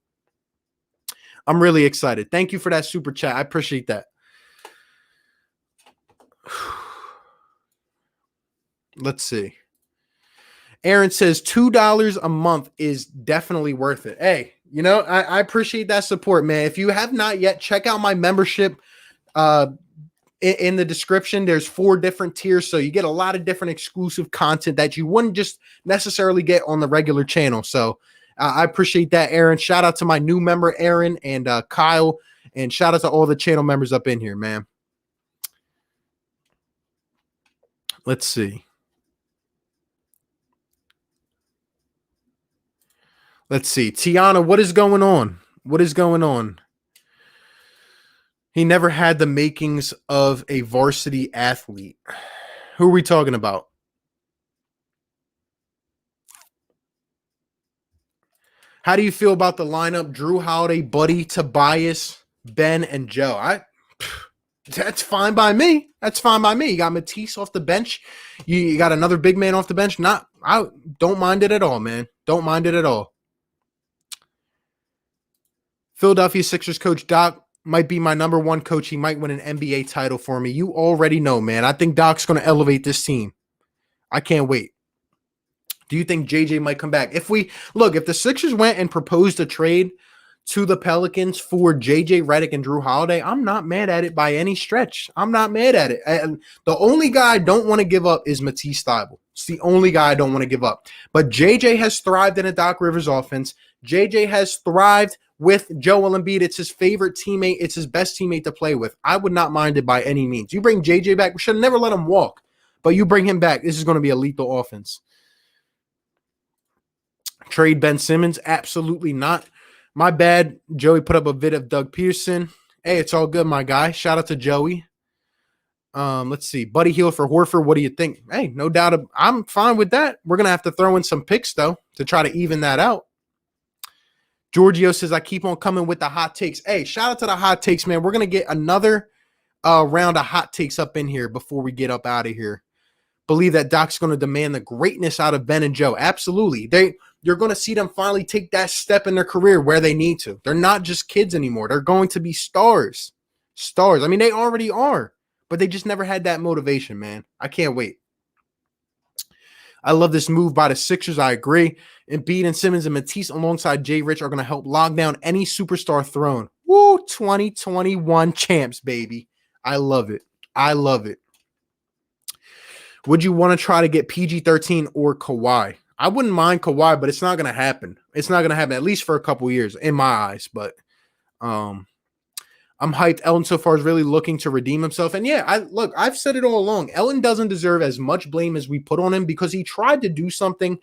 I'm really excited. Thank you for that super chat. I appreciate that. Let's see. Aaron says $2 a month is definitely worth it. Hey, you know, I appreciate that support, man. If you have not yet, check out my membership in the description. There's 4 different tiers, so you get a lot of different exclusive content that you wouldn't just necessarily get on the regular channel. So I appreciate that, Aaron. Shout out to my new member, Aaron, and Kyle, and shout out to all the channel members up in here, man. Let's see. Let's see. Tiana, what is going on? What is going on? He never had the makings of a varsity athlete. Who are we talking about? How do you feel about the lineup? Drew Holiday, Buddy, Tobias, Ben, and Joe. That's fine by me. That's fine by me. You got Matisse off the bench. You got another big man off the bench. I don't mind it at all, man. Don't mind it at all. Philadelphia Sixers coach Doc might be my number 1 coach. He might win an NBA title for me. You already know, man. I think Doc's going to elevate this team. I can't wait. Do you think JJ might come back? If the Sixers went and proposed a trade to the Pelicans for JJ Redick and Drew Holiday, I'm not mad at it by any stretch. I'm not mad at it. And the only guy I don't want to give up is Matisse Thybulle. It's the only guy I don't want to give up. But JJ has thrived in a Doc Rivers offense. JJ has thrived with Joel Embiid. It's his favorite teammate. It's his best teammate to play with. I would not mind it by any means. You bring JJ back. We should have never let him walk. But you bring him back. This is going to be a lethal offense. Trade Ben Simmons? Absolutely not. My bad. Joey put up a vid of Doug Peterson. Hey, it's all good, my guy. Shout out to Joey. Let's see. Buddy Hield for Horford. What do you think? Hey, no doubt. I'm fine with that. We're going to have to throw in some picks, though, to try to even that out. Giorgio says, I keep on coming with the hot takes. Hey, shout out to the hot takes, man. We're going to get another round of hot takes up in here before we get up out of here. Believe that Doc's going to demand the greatness out of Ben and Joe. Absolutely. You're going to see them finally take that step in their career where they need to. They're not just kids anymore. They're going to be stars. Stars. I mean, they already are, but they just never had that motivation, man. I can't wait. I love this move by the Sixers. I agree. Embiid and Simmons and Matisse alongside Jay Rich are going to help lock down any superstar throne. Woo, 2021 champs, baby. I love it. I love it. Would you want to try to get PG-13 or Kawhi? I wouldn't mind Kawhi, but it's not going to happen. It's not going to happen, at least for a couple years, in my eyes. But I'm hyped. Elton so far is really looking to redeem himself. And yeah, I've said it all along. Elton doesn't deserve as much blame as we put on him because he tried to do something.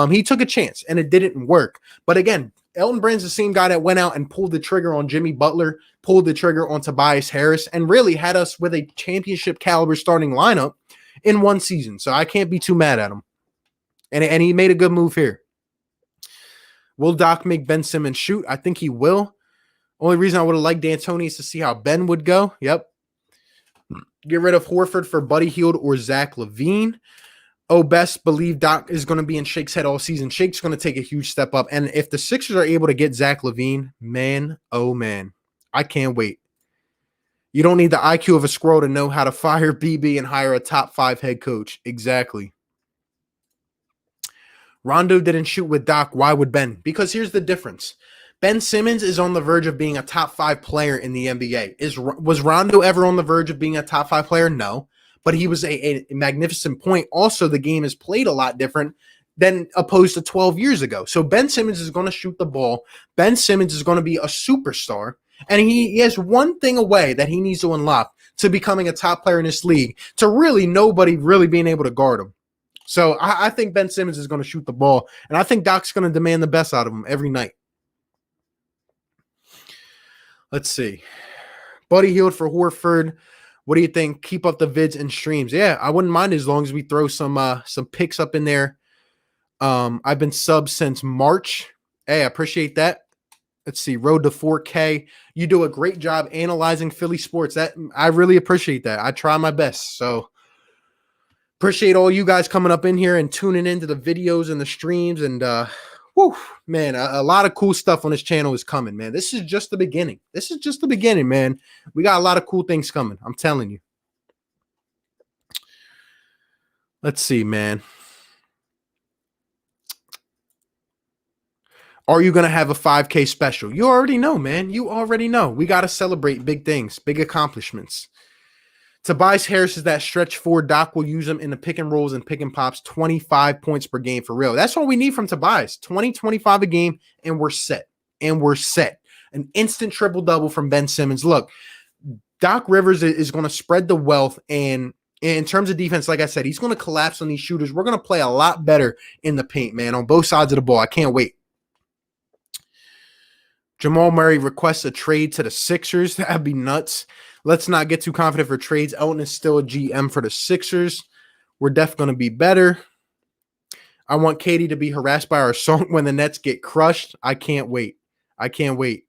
He took a chance, and it didn't work. But again, Elton Brand's the same guy that went out and pulled the trigger on Jimmy Butler, pulled the trigger on Tobias Harris, and really had us with a championship caliber starting lineup in one season. So I can't be too mad at him. And he made a good move here. Will Doc make Ben Simmons shoot? I think he will. Only reason I would have liked D'Antoni is to see how Ben would go. Yep. Get rid of Horford for Buddy Hield or Zach LaVine. Oh, best believe Doc is going to be in Shake's head all season. Shake's going to take a huge step up. And if the Sixers are able to get Zach LaVine, man, oh man, I can't wait. You don't need the IQ of a squirrel to know how to fire BB and hire a top 5 head coach. Exactly. Rondo didn't shoot with Doc. Why would Ben? Because here's the difference. Ben Simmons is on the verge of being a top 5 player in the NBA. Was Rondo ever on the verge of being a top 5 player? No. But he was a magnificent point. Also, the game is played a lot different than opposed to 12 years ago. So Ben Simmons is going to shoot the ball. Ben Simmons is going to be a superstar. And he has one thing away that he needs to unlock to becoming a top player in this league to really nobody really being able to guard him. So I think Ben Simmons is going to shoot the ball, and I think Doc's going to demand the best out of him every night. Let's see. Buddy Hield for Horford. What do you think? Keep up the vids and streams. Yeah, I wouldn't mind as long as we throw some picks up in there. I've been subbed since March. Hey, I appreciate that. Let's see. Road to 4K. You do a great job analyzing Philly sports. That I really appreciate that. I try my best. So appreciate all you guys coming up in here and tuning into the videos and the streams. And whew, man, a lot of cool stuff on this channel is coming, man. This is just the beginning. This is just the beginning, man. We got a lot of cool things coming. I'm telling you. Let's see, man. Are you going to have a 5K special? You already know, man. You already know. We got to celebrate big things, big accomplishments. Tobias Harris is that stretch forward. Doc will use him in the pick and rolls and pick and pops. 25 points per game for real. That's all we need from Tobias. 20, 25 a game, and we're set. And we're set. An instant triple-double from Ben Simmons. Look, Doc Rivers is going to spread the wealth, and in terms of defense, like I said, he's going to collapse on these shooters. We're going to play a lot better in the paint, man, on both sides of the ball. I can't wait. Jamal Murray requests a trade to the Sixers. That'd be nuts. Let's not get too confident for trades. Elton is still a GM for the Sixers. We're definitely going to be better. I want Katie to be harassed by our song when the Nets get crushed. I can't wait. I can't wait.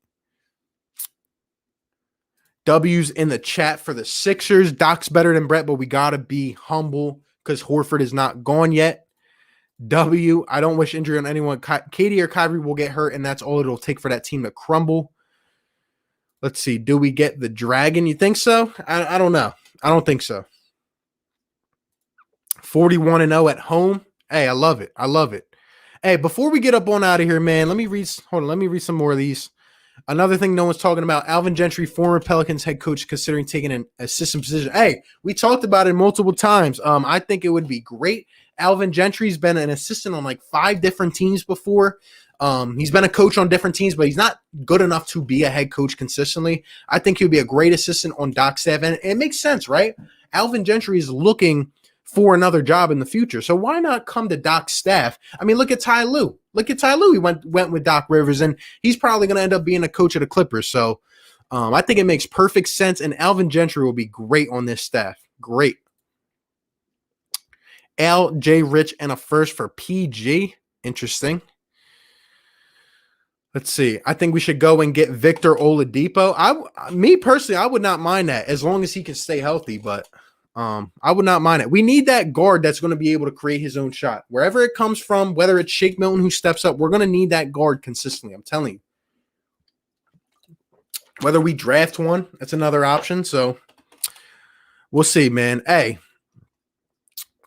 W's in the chat for the Sixers. Doc's better than Brett, but we got to be humble because Horford is not gone yet. W, I don't wish injury on anyone. Katie or Kyrie will get hurt, and that's all it'll take for that team to crumble. Let's see. Do we get the Dragon? You think so? I don't know. I don't think so. 41-0 at home. Hey, I love it. I love it. Hey, before we get up on out of here, man, let me read some more of these. Another thing no one's talking about, Alvin Gentry, former Pelicans head coach, considering taking an assistant position. Hey, we talked about it multiple times. I think it would be great. Alvin Gentry's been an assistant on like 5 different teams before. He's been a coach on different teams, but he's not good enough to be a head coach consistently. I think he would be a great assistant on Doc's staff, and it makes sense, right? Alvin Gentry is looking for another job in the future, so why not come to Doc's staff? I mean, look at Ty Lue. Look at Ty Lue. He went with Doc Rivers, and he's probably going to end up being a coach of the Clippers. So I think it makes perfect sense, and Alvin Gentry will be great on this staff. Great. L, J, Rich, and a first for PG. Interesting. Let's see. I think we should go and get Victor Oladipo. Me personally, I would not mind that as long as he can stay healthy, but I would not mind it. We need that guard that's going to be able to create his own shot. Wherever it comes from, whether it's Shake Milton who steps up, we're going to need that guard consistently. I'm telling you. Whether we draft one, that's another option. So we'll see, man. Hey.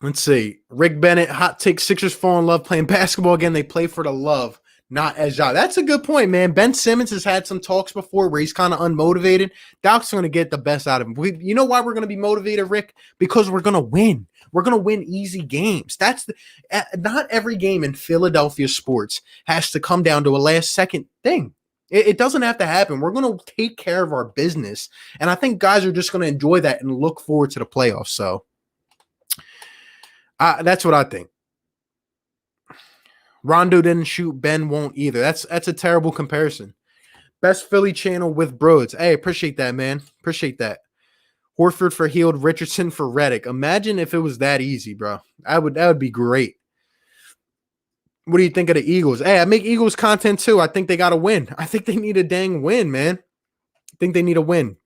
Let's see. Rick Bennett, hot take, Sixers fall in love playing basketball again. They play for the love, not as job. That's a good point, man. Ben Simmons has had some talks before where he's kind of unmotivated. Doc's going to get the best out of him. You know why we're going to be motivated, Rick? Because we're going to win. We're going to win easy games. Not every game in Philadelphia sports has to come down to a last-second thing. It doesn't have to happen. We're going to take care of our business, and I think guys are just going to enjoy that and look forward to the playoffs. So that's what I think. Rondo didn't shoot. Ben won't either. That's a terrible comparison. Best Philly channel with bros. Hey, appreciate that, man. Appreciate that. Horford for Hield, Richardson for Redick. Imagine if it was that easy, bro. That would be great. What do you think of the Eagles? Hey, I make Eagles content too. I think they got to win. I think they need a dang win, man. I think they need a win.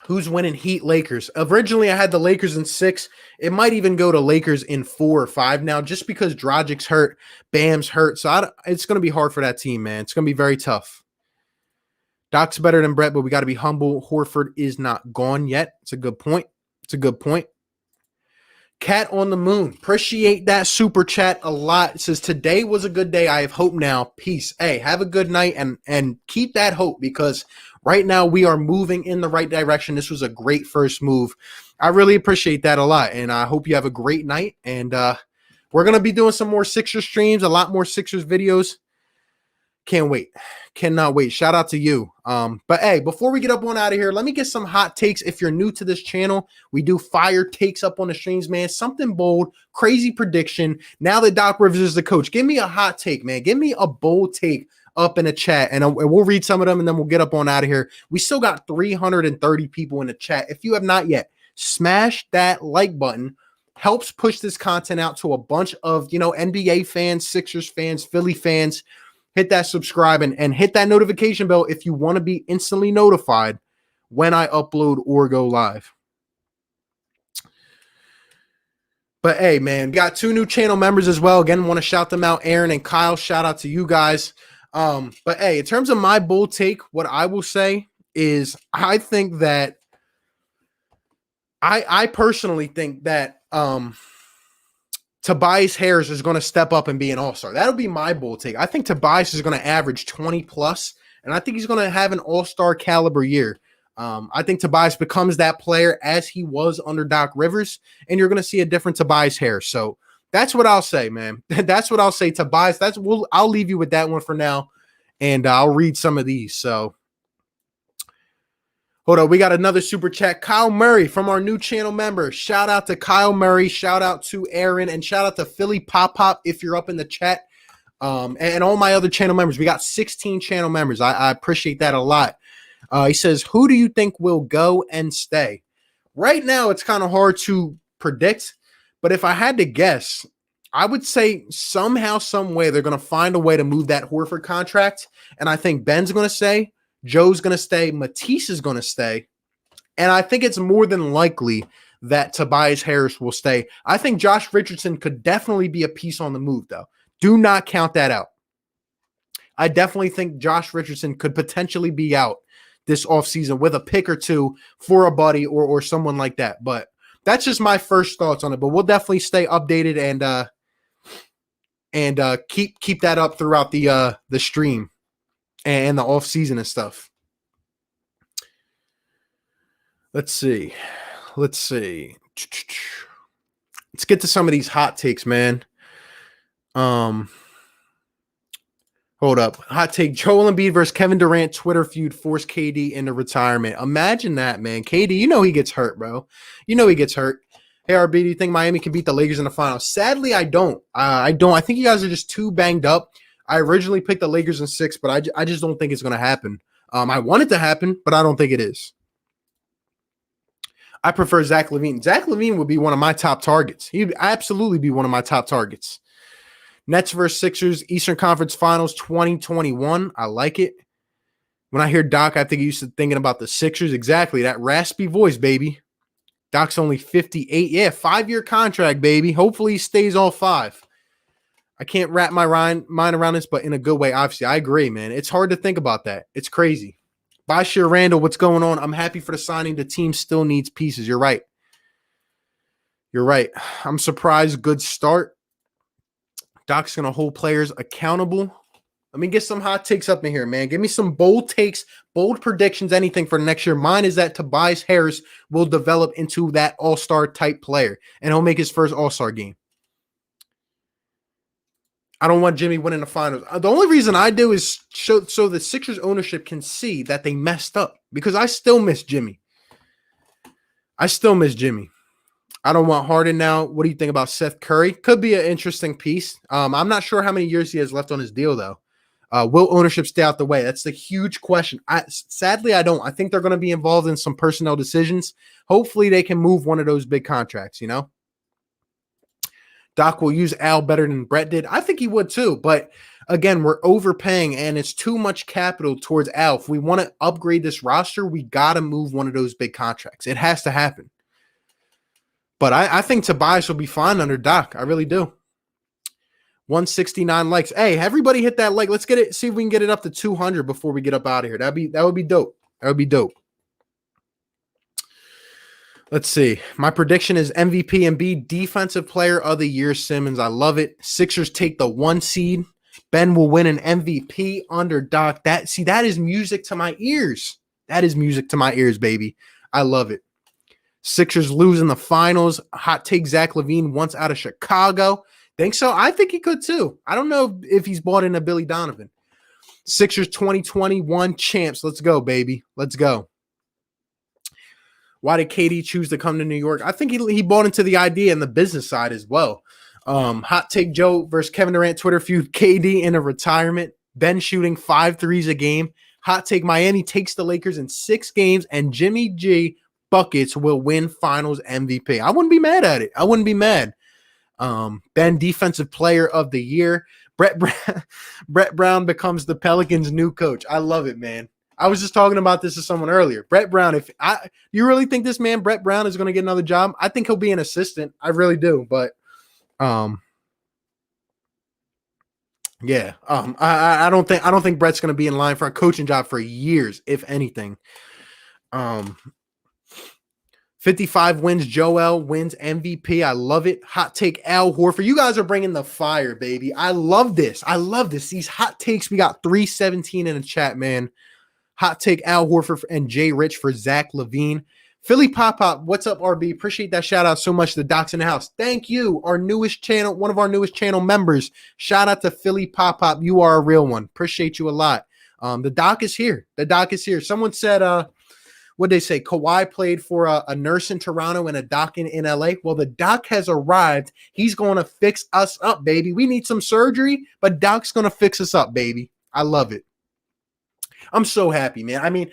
Who's winning? Heat, Lakers. Originally, I had the Lakers in 6. It might even go to Lakers in 4 or 5 now, just because Dragic's hurt, Bam's hurt. So it's going to be hard for that team, man. It's going to be very tough. Doc's better than Brett, but we got to be humble. Horford is not gone yet. It's a good point. It's a good point. Cat on the Moon. Appreciate that super chat a lot. It says, today was a good day. I have hope now. Peace. Hey, have a good night and keep that hope, because right now we are moving in the right direction. This was a great first move. I really appreciate that a lot, and I hope you have a great night. And we're going to be doing some more Sixers streams, a lot more Sixers videos. Can't wait. Cannot wait. Shout out to you. But hey, before we get up on out of here, let me get some hot takes. If you're new to this channel, we do fire takes up on the streams, man. Something bold, crazy prediction. Now that Doc Rivers is the coach, give me a hot take, man. Give me a bold take up in the chat, and we'll read some of them, and then we'll get up on out of here. We still got 330 people in the chat. If you have not yet, smash that like button. Helps push this content out to a bunch of, NBA fans, Sixers fans, Philly fans. Hit that subscribe and hit that notification bell if you want to be instantly notified when I upload or go live. But hey, man, got 2 new channel members as well. Again, want to shout them out, Aaron and Kyle. Shout out to you guys. But hey, in terms of my bold take, what I will say is I think that I personally think that Tobias Harris is going to step up and be an all-star. That'll be my bold take. I think Tobias is going to average 20 plus, and I think he's going to have an all-star caliber year. I think Tobias becomes that player as he was under Doc Rivers, and you're going to see a different Tobias Harris. So that's what I'll say, man. That's what I'll say, Tobias. I'll leave you with that one for now, and I'll read some of these. So hold on, we got another super chat. Kyle Murray from our new channel member. Shout out to Kyle Murray. Shout out to Aaron, and shout out to Philly Pop Pop if you're up in the chat. And all my other channel members. We got 16 channel members. I appreciate that a lot. He says, who do you think will go and stay? Right now, it's kind of hard to predict, but if I had to guess, I would say somehow, some way, they're going to find a way to move that Horford contract, and I think Ben's going to stay. Joe's going to stay. Matisse is going to stay. And I think it's more than likely that Tobias Harris will stay. I think Josh Richardson could definitely be a piece on the move, though. Do not count that out. I definitely think Josh Richardson could potentially be out this offseason with a pick or two for a buddy or someone like that. But that's just my first thoughts on it. But we'll definitely stay updated and keep that up throughout the stream and the off season and stuff. Let's see. Let's get to some of these hot takes, man. Hold up. Hot take. Joel Embiid versus Kevin Durant Twitter feud forced KD into retirement. Imagine that, man. KD, he gets hurt, bro. He gets hurt. Hey, RB, do you think Miami can beat the Lakers in the finals? Sadly, I don't. I don't. I think you guys are just too banged up. I originally picked the Lakers in 6, but I just don't think it's going to happen. I want it to happen, but I don't think it is. I prefer Zach LaVine. Zach LaVine would be one of my top targets. He'd absolutely be one of my top targets. Nets versus Sixers, Eastern Conference Finals 2021. I like it. When I hear Doc, I think he's thinking about the Sixers. Exactly. That raspy voice, baby. Doc's only 58. Yeah, 5-year contract, baby. Hopefully he stays all 5. I can't wrap my mind around this, but in a good way, obviously. I agree, man. It's hard to think about that. It's crazy. Bashir Randall, what's going on? I'm happy for the signing. The team still needs pieces. You're right. I'm surprised. Good start. Doc's going to hold players accountable. Let me get some hot takes up in here, man. Give me some bold takes, bold predictions, anything for next year. Mine is that Tobias Harris will develop into that all-star type player, and he'll make his first all-star game. I don't want Jimmy winning the finals. The only reason I do is so the Sixers ownership can see that they messed up, because I still miss Jimmy. I don't want Hardin now. What do you think about Seth Curry? Could be an interesting piece. I'm not sure how many years he has left on his deal, though. Will ownership stay out the way? That's the huge question. Sadly, I don't. I think they're going to be involved in some personnel decisions. Hopefully, they can move one of those big contracts, Doc will use Al better than Brett did. I think he would too. But again, we're overpaying and it's too much capital towards Al. If we want to upgrade this roster, we got to move one of those big contracts. It has to happen. But I think Tobias will be fine under Doc. I really do. 169 likes. Hey, everybody hit that like. Let's get it. See if we can get it up to 200 before we get up out of here. That would be dope. That would be dope. Let's see. My prediction is MVP and B defensive player of the year, Simmons. I love it. Sixers take the 1 seed. Ben will win an MVP under Doc. That is music to my ears. That is music to my ears, baby. I love it. Sixers lose in the finals. Hot take Zach LaVine once out of Chicago. Think so? I think he could too. I don't know if he's bought into Billy Donovan. Sixers 2021 champs. Let's go, baby. Let's go. Why did KD choose to come to New York? I think he bought into the idea and the business side as well. Hot take Joe versus Kevin Durant Twitter feud. KD in a retirement. Ben shooting 5 threes a game. Hot take Miami takes the Lakers in 6 games, and Jimmy G buckets will win Finals MVP. I wouldn't be mad at it. I wouldn't be mad. Ben Defensive Player of the Year. Brett Brown becomes the Pelicans' new coach. I love it, man. I was just talking about this to someone earlier. Brett Brown, you really think this man, Brett Brown, is going to get another job? I think he'll be an assistant. I really do. But yeah. I don't think Brett's going to be in line for a coaching job for years, if anything. 55 wins. Joel wins MVP. I love it. Hot take Al Horford. You guys are bringing the fire, baby. I love this. These hot takes. We got 317 in the chat, man. Hot take Al Horford and Jay Rich for Zach LaVine. Philly Pop-Pop, what's up, RB? Appreciate that shout out so much to the Docs in the house. Thank you, our newest channel, one of our newest channel members. Shout out to Philly Pop-Pop. You are a real one. Appreciate you a lot. The doc is here. Someone said, what'd they say? Kawhi played for a nurse in Toronto and a doc in LA. Well, the doc has arrived. He's going to fix us up, baby. We need some surgery, but Doc's going to fix us up, baby. I love it. I'm so happy, man. I mean,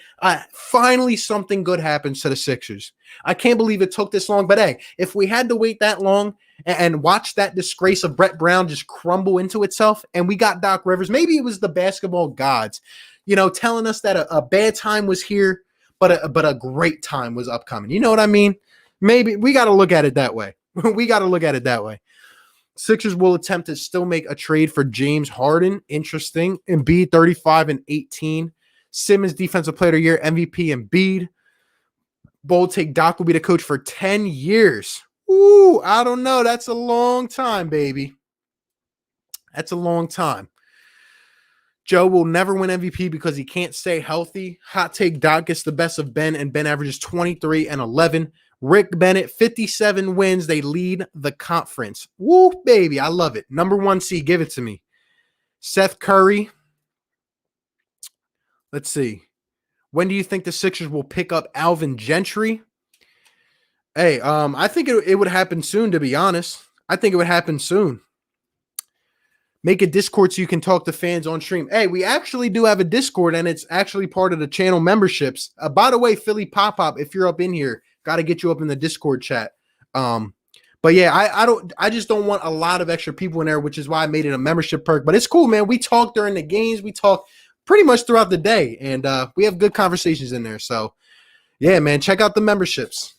finally something good happens to the Sixers. I can't believe it took this long, but hey, if we had to wait that long and watch that disgrace of Brett Brown just crumble into itself, and we got Doc Rivers, maybe it was the basketball gods, telling us that a bad time was here, but a great time was upcoming. You know what I mean? Maybe we got to look at it that way. Sixers will attempt to still make a trade for James Hardin. Interesting. Embiid 35 and 18. Simmons Defensive Player of the Year, MVP Embiid. Bold take Doc will be the coach for 10 years. Ooh, I don't know. That's a long time, baby. That's a long time. Joe will never win MVP because he can't stay healthy. Hot take Doc gets the best of Ben, and Ben averages 23 and 11. Rick Bennett, 57 wins. They lead the conference. Woo, baby. I love it. Number 1 seed. Give it to me. Seth Curry. Let's see. When do you think the Sixers will pick up Alvin Gentry? Hey, I think it would happen soon, to be honest. I think it would happen soon. Make a Discord so you can talk to fans on stream. Hey, we actually do have a Discord, and it's actually part of the channel memberships. By the way, Philly Pop-Pop, if you're up in here, got to get you up in the Discord chat. But yeah, I just don't want a lot of extra people in there, which is why I made it a membership perk. But it's cool, man. We talk during the games. We talk pretty much throughout the day, and we have good conversations in there. So yeah, man, check out the memberships.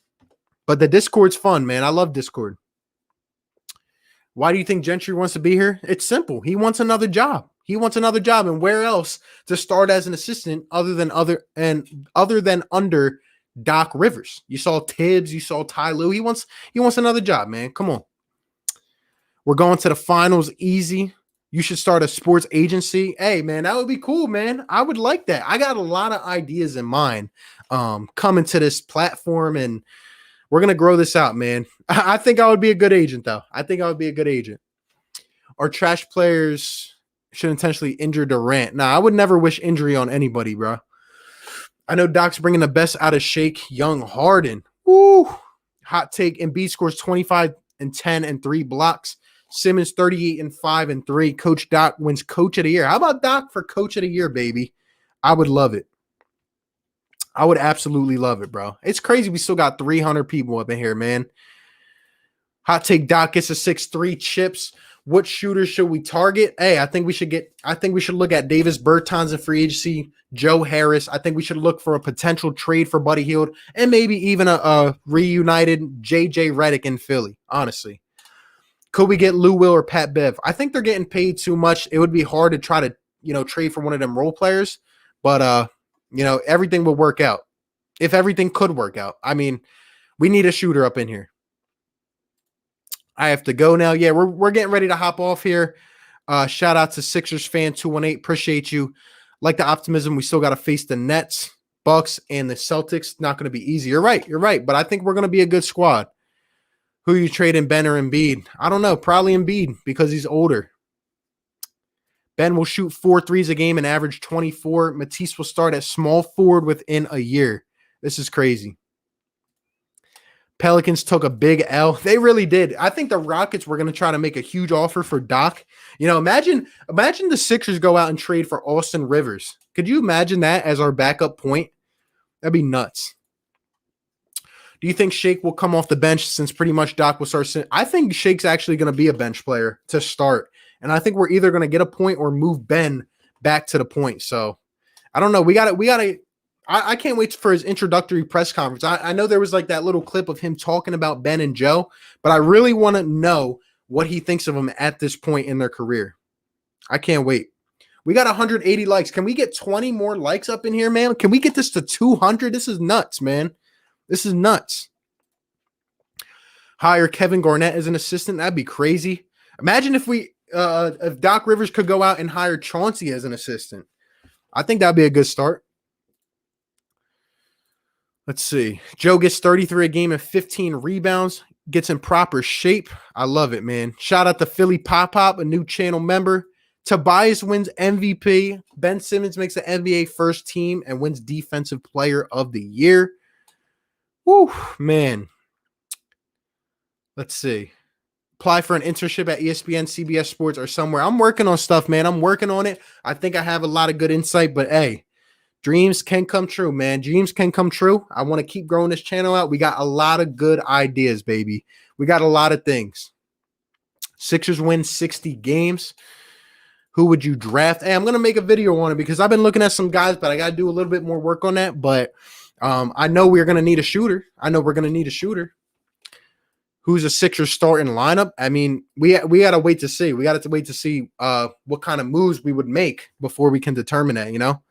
But the Discord's fun, man. I love Discord. Why do you think Gentry wants to be here? It's simple. He wants another job. And where else to start as an assistant other than under Doc Rivers? You saw Tibbs, you saw Ty Lue. He wants another job, man. Come on. We're going to the finals easy. You should start a sports agency. Hey, man, that would be cool, man. I would like that. I got a lot of ideas in mind coming to this platform, and we're going to grow this out, man. I think I would be a good agent, though. Our trash players should intentionally injure Durant. Nah, I would never wish injury on anybody, bro. I know Doc's bringing the best out of Shake Young Hardin. Woo! Hot take. Embiid scores 25 and 10 and 3 blocks. Simmons 38 and 5 and 3. Coach Doc wins Coach of the Year. How about Doc for Coach of the Year, baby? I would love it. I would absolutely love it, bro. It's crazy we still got 300 people up in here, man. Hot take Doc gets a 6'3 chips. What shooters should we target? Hey, I think we should look at Davis Bertans in free agency, Joe Harris. I think we should look for a potential trade for Buddy Hield, and maybe even a reunited JJ Redick in Philly, honestly. Could we get Lou Will or Pat Bev? I think they're getting paid too much. It would be hard to try to, trade for one of them role players, but everything will work out. If everything could work out. I mean, we need a shooter up in here. I have to go now. Yeah, we're getting ready to hop off here. Shout out to Sixers fan 218. Appreciate you. Like the optimism. We still got to face the Nets, Bucks, and the Celtics. Not going to be easy. You're right. But I think we're going to be a good squad. Who you trading, Ben or Embiid? I don't know. Probably Embiid because he's older. Ben will shoot 4 threes a game and average 24. Matisse will start at small forward within a year. This is crazy. Pelicans took a big L. They really did. I think the Rockets were going to try to make a huge offer for Doc. You know, imagine the Sixers go out and trade for Austin Rivers. Could you imagine that as our backup point? That'd be nuts. Do you think Shake will come off the bench since pretty much Doc will start? I think Shake's actually going to be a bench player to start. And I think we're either going to get a point or move Ben back to the point. So I don't know. We got to. I can't wait for his introductory press conference. I know there was like that little clip of him talking about Ben and Joe, but I really want to know what he thinks of them at this point in their career. I can't wait. We got 180 likes. Can we get 20 more likes up in here, man? Can we get this to 200? This is nuts, man. This is nuts. Hire Kevin Garnett as an assistant. That'd be crazy. Imagine if Doc Rivers could go out and hire Chauncey as an assistant. I think that'd be a good start. Let's see. Joe gets 33 a game and 15 rebounds. Gets in proper shape. I love it, man. Shout out to Philly Pop Pop, a new channel member. Tobias wins MVP. Ben Simmons makes the NBA first team and wins Defensive Player of the Year. Woo, man. Let's see. Apply for an internship at ESPN, CBS Sports, or somewhere. I'm working on stuff, man. I'm working on it. I think I have a lot of good insight, but hey, dreams can come true, man. Dreams can come true. I want to keep growing this channel out. We got a lot of good ideas, baby. We got a lot of things. Sixers win 60 games. Who would you draft? Hey, I'm going to make a video on it because I've been looking at some guys, but I got to do a little bit more work on that. But I know we're going to need a shooter. Who's a Sixers starting lineup? I mean, we got to wait to see. We got to wait to see what kind of moves we would make before we can determine that, you know?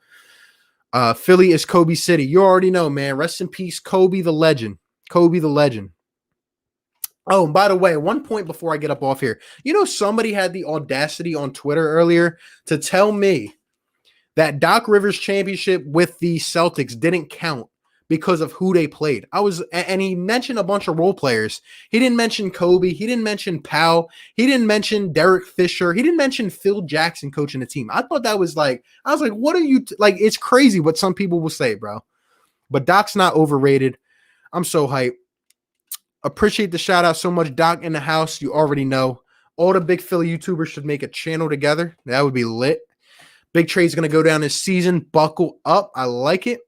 Philly is Kobe City. You already know, man. Rest in peace, Kobe the legend. Kobe the legend. Oh, and by the way, one point before I get up off here, you know, somebody had the audacity on Twitter earlier to tell me that Doc Rivers' championship with the Celtics didn't count because of who they played. And he mentioned a bunch of role players. He didn't mention Kobe. He didn't mention Powell. He didn't mention Derek Fisher. He didn't mention Phil Jackson coaching the team. I thought that was like, I was like, what are you, like, it's crazy what some people will say, bro. But Doc's not overrated. I'm so hyped. Appreciate the shout out so much. Doc in the house. You already know. All the big Philly YouTubers should make a channel together. That would be lit. Big Trade's going to go down this season. Buckle up. I like it.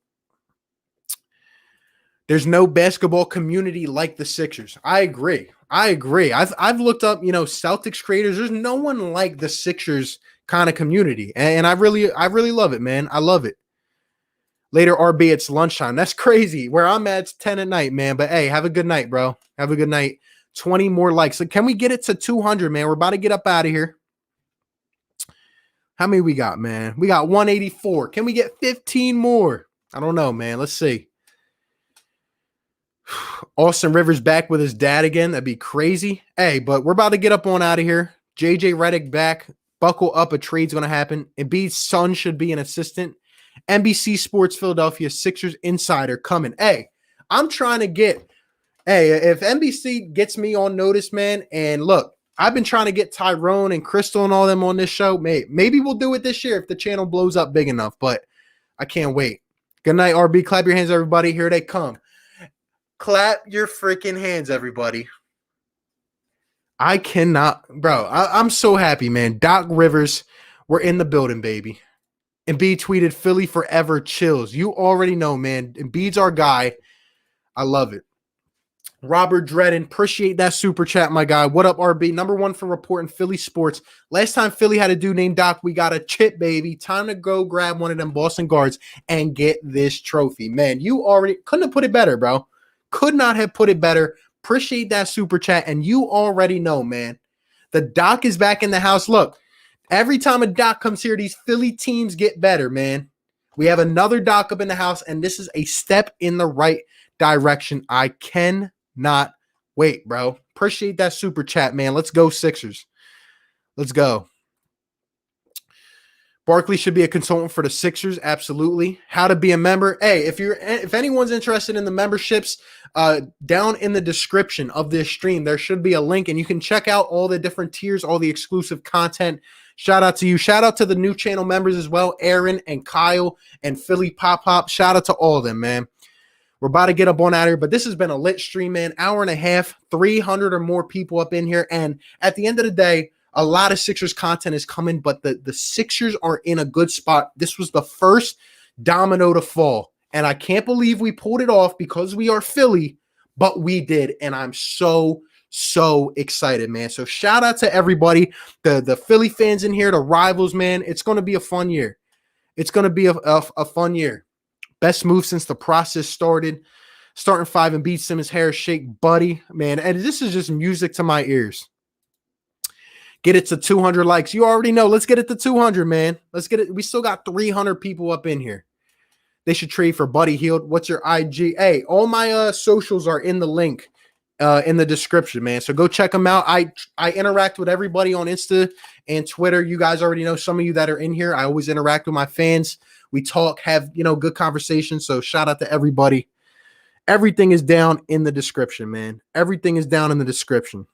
There's no basketball community like the Sixers. I agree. I've looked up, you know, Celtics creators. There's no one like the Sixers kind of community. And I really love it, man. I love it. Later, RB, it's lunchtime. That's crazy. Where I'm at, it's 10 at night, man. But hey, have a good night, bro. Have a good night. 20 more likes. So can we get it to 200, man? We're about to get up out of here. How many we got, man? We got 184. Can we get 15 more? I don't know, man. Let's see. Austin Rivers back with his dad again. That'd be crazy. Hey, but we're about to get up on out of here. JJ Redick back. Buckle up. A trade's going to happen. Embiid's son should be an assistant. NBC Sports Philadelphia Sixers insider coming. Hey, I'm trying to get, if NBC gets me on notice, man, and look, I've been trying to get Tyrone and Crystal and all them on this show. Maybe we'll do it this year if the channel blows up big enough, but I can't wait. Good night, RB. Clap your hands, everybody. Here they come. Clap your freaking hands, everybody. I cannot, bro. I'm so happy, man. Doc Rivers, we're in the building, baby. Embiid tweeted, Philly forever chills. You already know, man. Embiid's our guy. I love it. Robert Dredden, appreciate that super chat, my guy. What up, RB? Number one for reporting Philly sports. Last time Philly had a dude named Doc, we got a chip, baby. Time to go grab one of them Boston guards and get this trophy. Man, you already couldn't have put it better, bro. Could not have put it better. Appreciate that super chat. And you already know, man. The Doc is back in the house. Look. Every time a Doc comes here, these Philly teams get better, man. We have another Doc up in the house, and this is a step in the right direction. I cannot wait, bro. Appreciate that super chat, man. Let's go, Sixers. Let's go. Barkley should be a consultant for the Sixers. Absolutely. How to be a member. Hey, if anyone's interested in the memberships, down in the description of this stream, there should be a link, and you can check out all the different tiers, all the exclusive content. Shout out to you. Shout out to the new channel members as well, Aaron and Kyle and Philly Pop Pop. Shout out to all of them, man. We're about to get up on out of here, but this has been a lit stream, man. Hour and a half, 300 or more people up in here. And at the end of the day, a lot of Sixers content is coming, but the Sixers are in a good spot. This was the first domino to fall. And I can't believe we pulled it off because we are Philly, but we did. And I'm so excited, man. So shout out to everybody, the Philly fans in here, the rivals, man. It's going to be a fun year. It's going to be a fun year. Best move since the process started. Starting 5 and beat Simmons, Harris, Shake, Buddy, man. And this is just music to my ears. Get it to 200 likes. You already know. Let's get it to 200, man. Let's get it. We still got 300 people up in here. They should trade for Buddy Hield. What's your IG? Hey, all my socials are in the link in the description, man. So go check them out. I interact with everybody on Insta and Twitter. You guys already know, some of you that are in here, I always interact with my fans. We talk, have, good conversations. So shout out to everybody. Everything is down in the description, man. Everything is down in the description.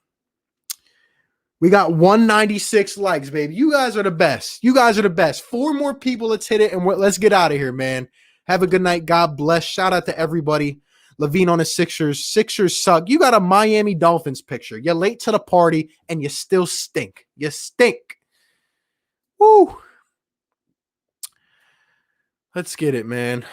We got 196 likes, baby. You guys are the best. You guys are the best. 4 more people. Let's hit it, and let's get out of here, man. Have a good night. God bless. Shout out to everybody. Levine on the Sixers. Sixers suck. You got a Miami Dolphins picture. You're late to the party, and you still stink. You stink. Woo. Let's get it, man.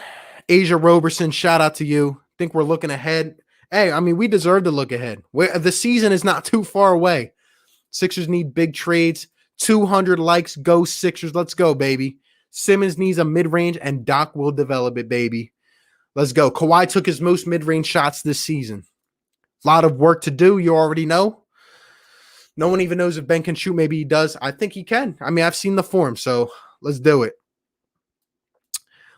Asia Roberson, shout out to you. Think we're looking ahead. Hey, I mean, we deserve to look ahead. The season is not too far away. Sixers need big trades. 200 likes. Go Sixers. Let's go, baby. Simmons needs a mid-range, and Doc will develop it, baby. Let's go. Kawhi took his most mid-range shots this season. A lot of work to do. You already know. No one even knows if Ben can shoot. Maybe he does. I think he can. I mean, I've seen the form, so let's do it.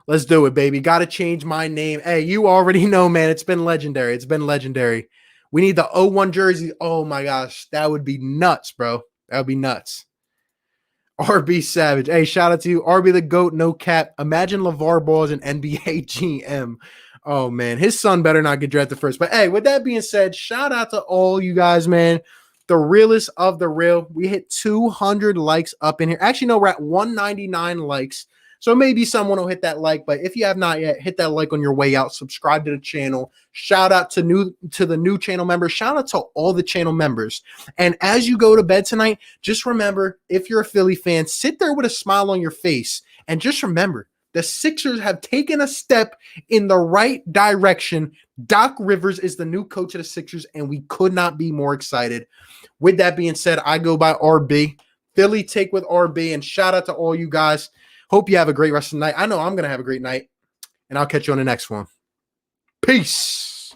Let's do it, baby. Got to change my name. Hey, you already know, man. It's been legendary. It's been legendary. We need the 01 jersey. Oh, my gosh. That would be nuts, bro. That would be nuts. RB Savage. Hey, shout out to you. RB the GOAT, no cap. Imagine LeVar Ball as an NBA GM. Oh, man. His son better not get drafted first. But, hey, with that being said, shout out to all you guys, man. The realest of the real. We hit 200 likes up in here. Actually, no, we're at 199 likes. So maybe someone will hit that like, but if you have not yet, hit that like on your way out. Subscribe to the channel. Shout out to the new channel members. Shout out to all the channel members. And as you go to bed tonight, just remember, if you're a Philly fan, sit there with a smile on your face. And just remember, the Sixers have taken a step in the right direction. Doc Rivers is the new coach of the Sixers, and we could not be more excited. With that being said, I go by RB. Philly take with RB, and shout out to all you guys. Hope you have a great rest of the night. I know I'm going to have a great night, and I'll catch you on the next one. Peace.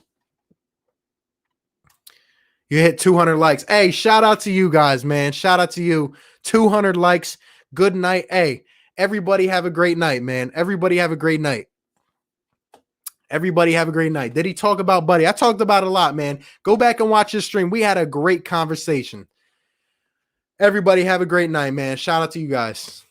You hit 200 likes. Hey, shout out to you guys, man. Shout out to you. 200 likes. Good night. Hey, everybody have a great night, man. Everybody have a great night. Everybody have a great night. Did he talk about Buddy? I talked about it a lot, man. Go back and watch this stream. We had a great conversation. Everybody have a great night, man. Shout out to you guys.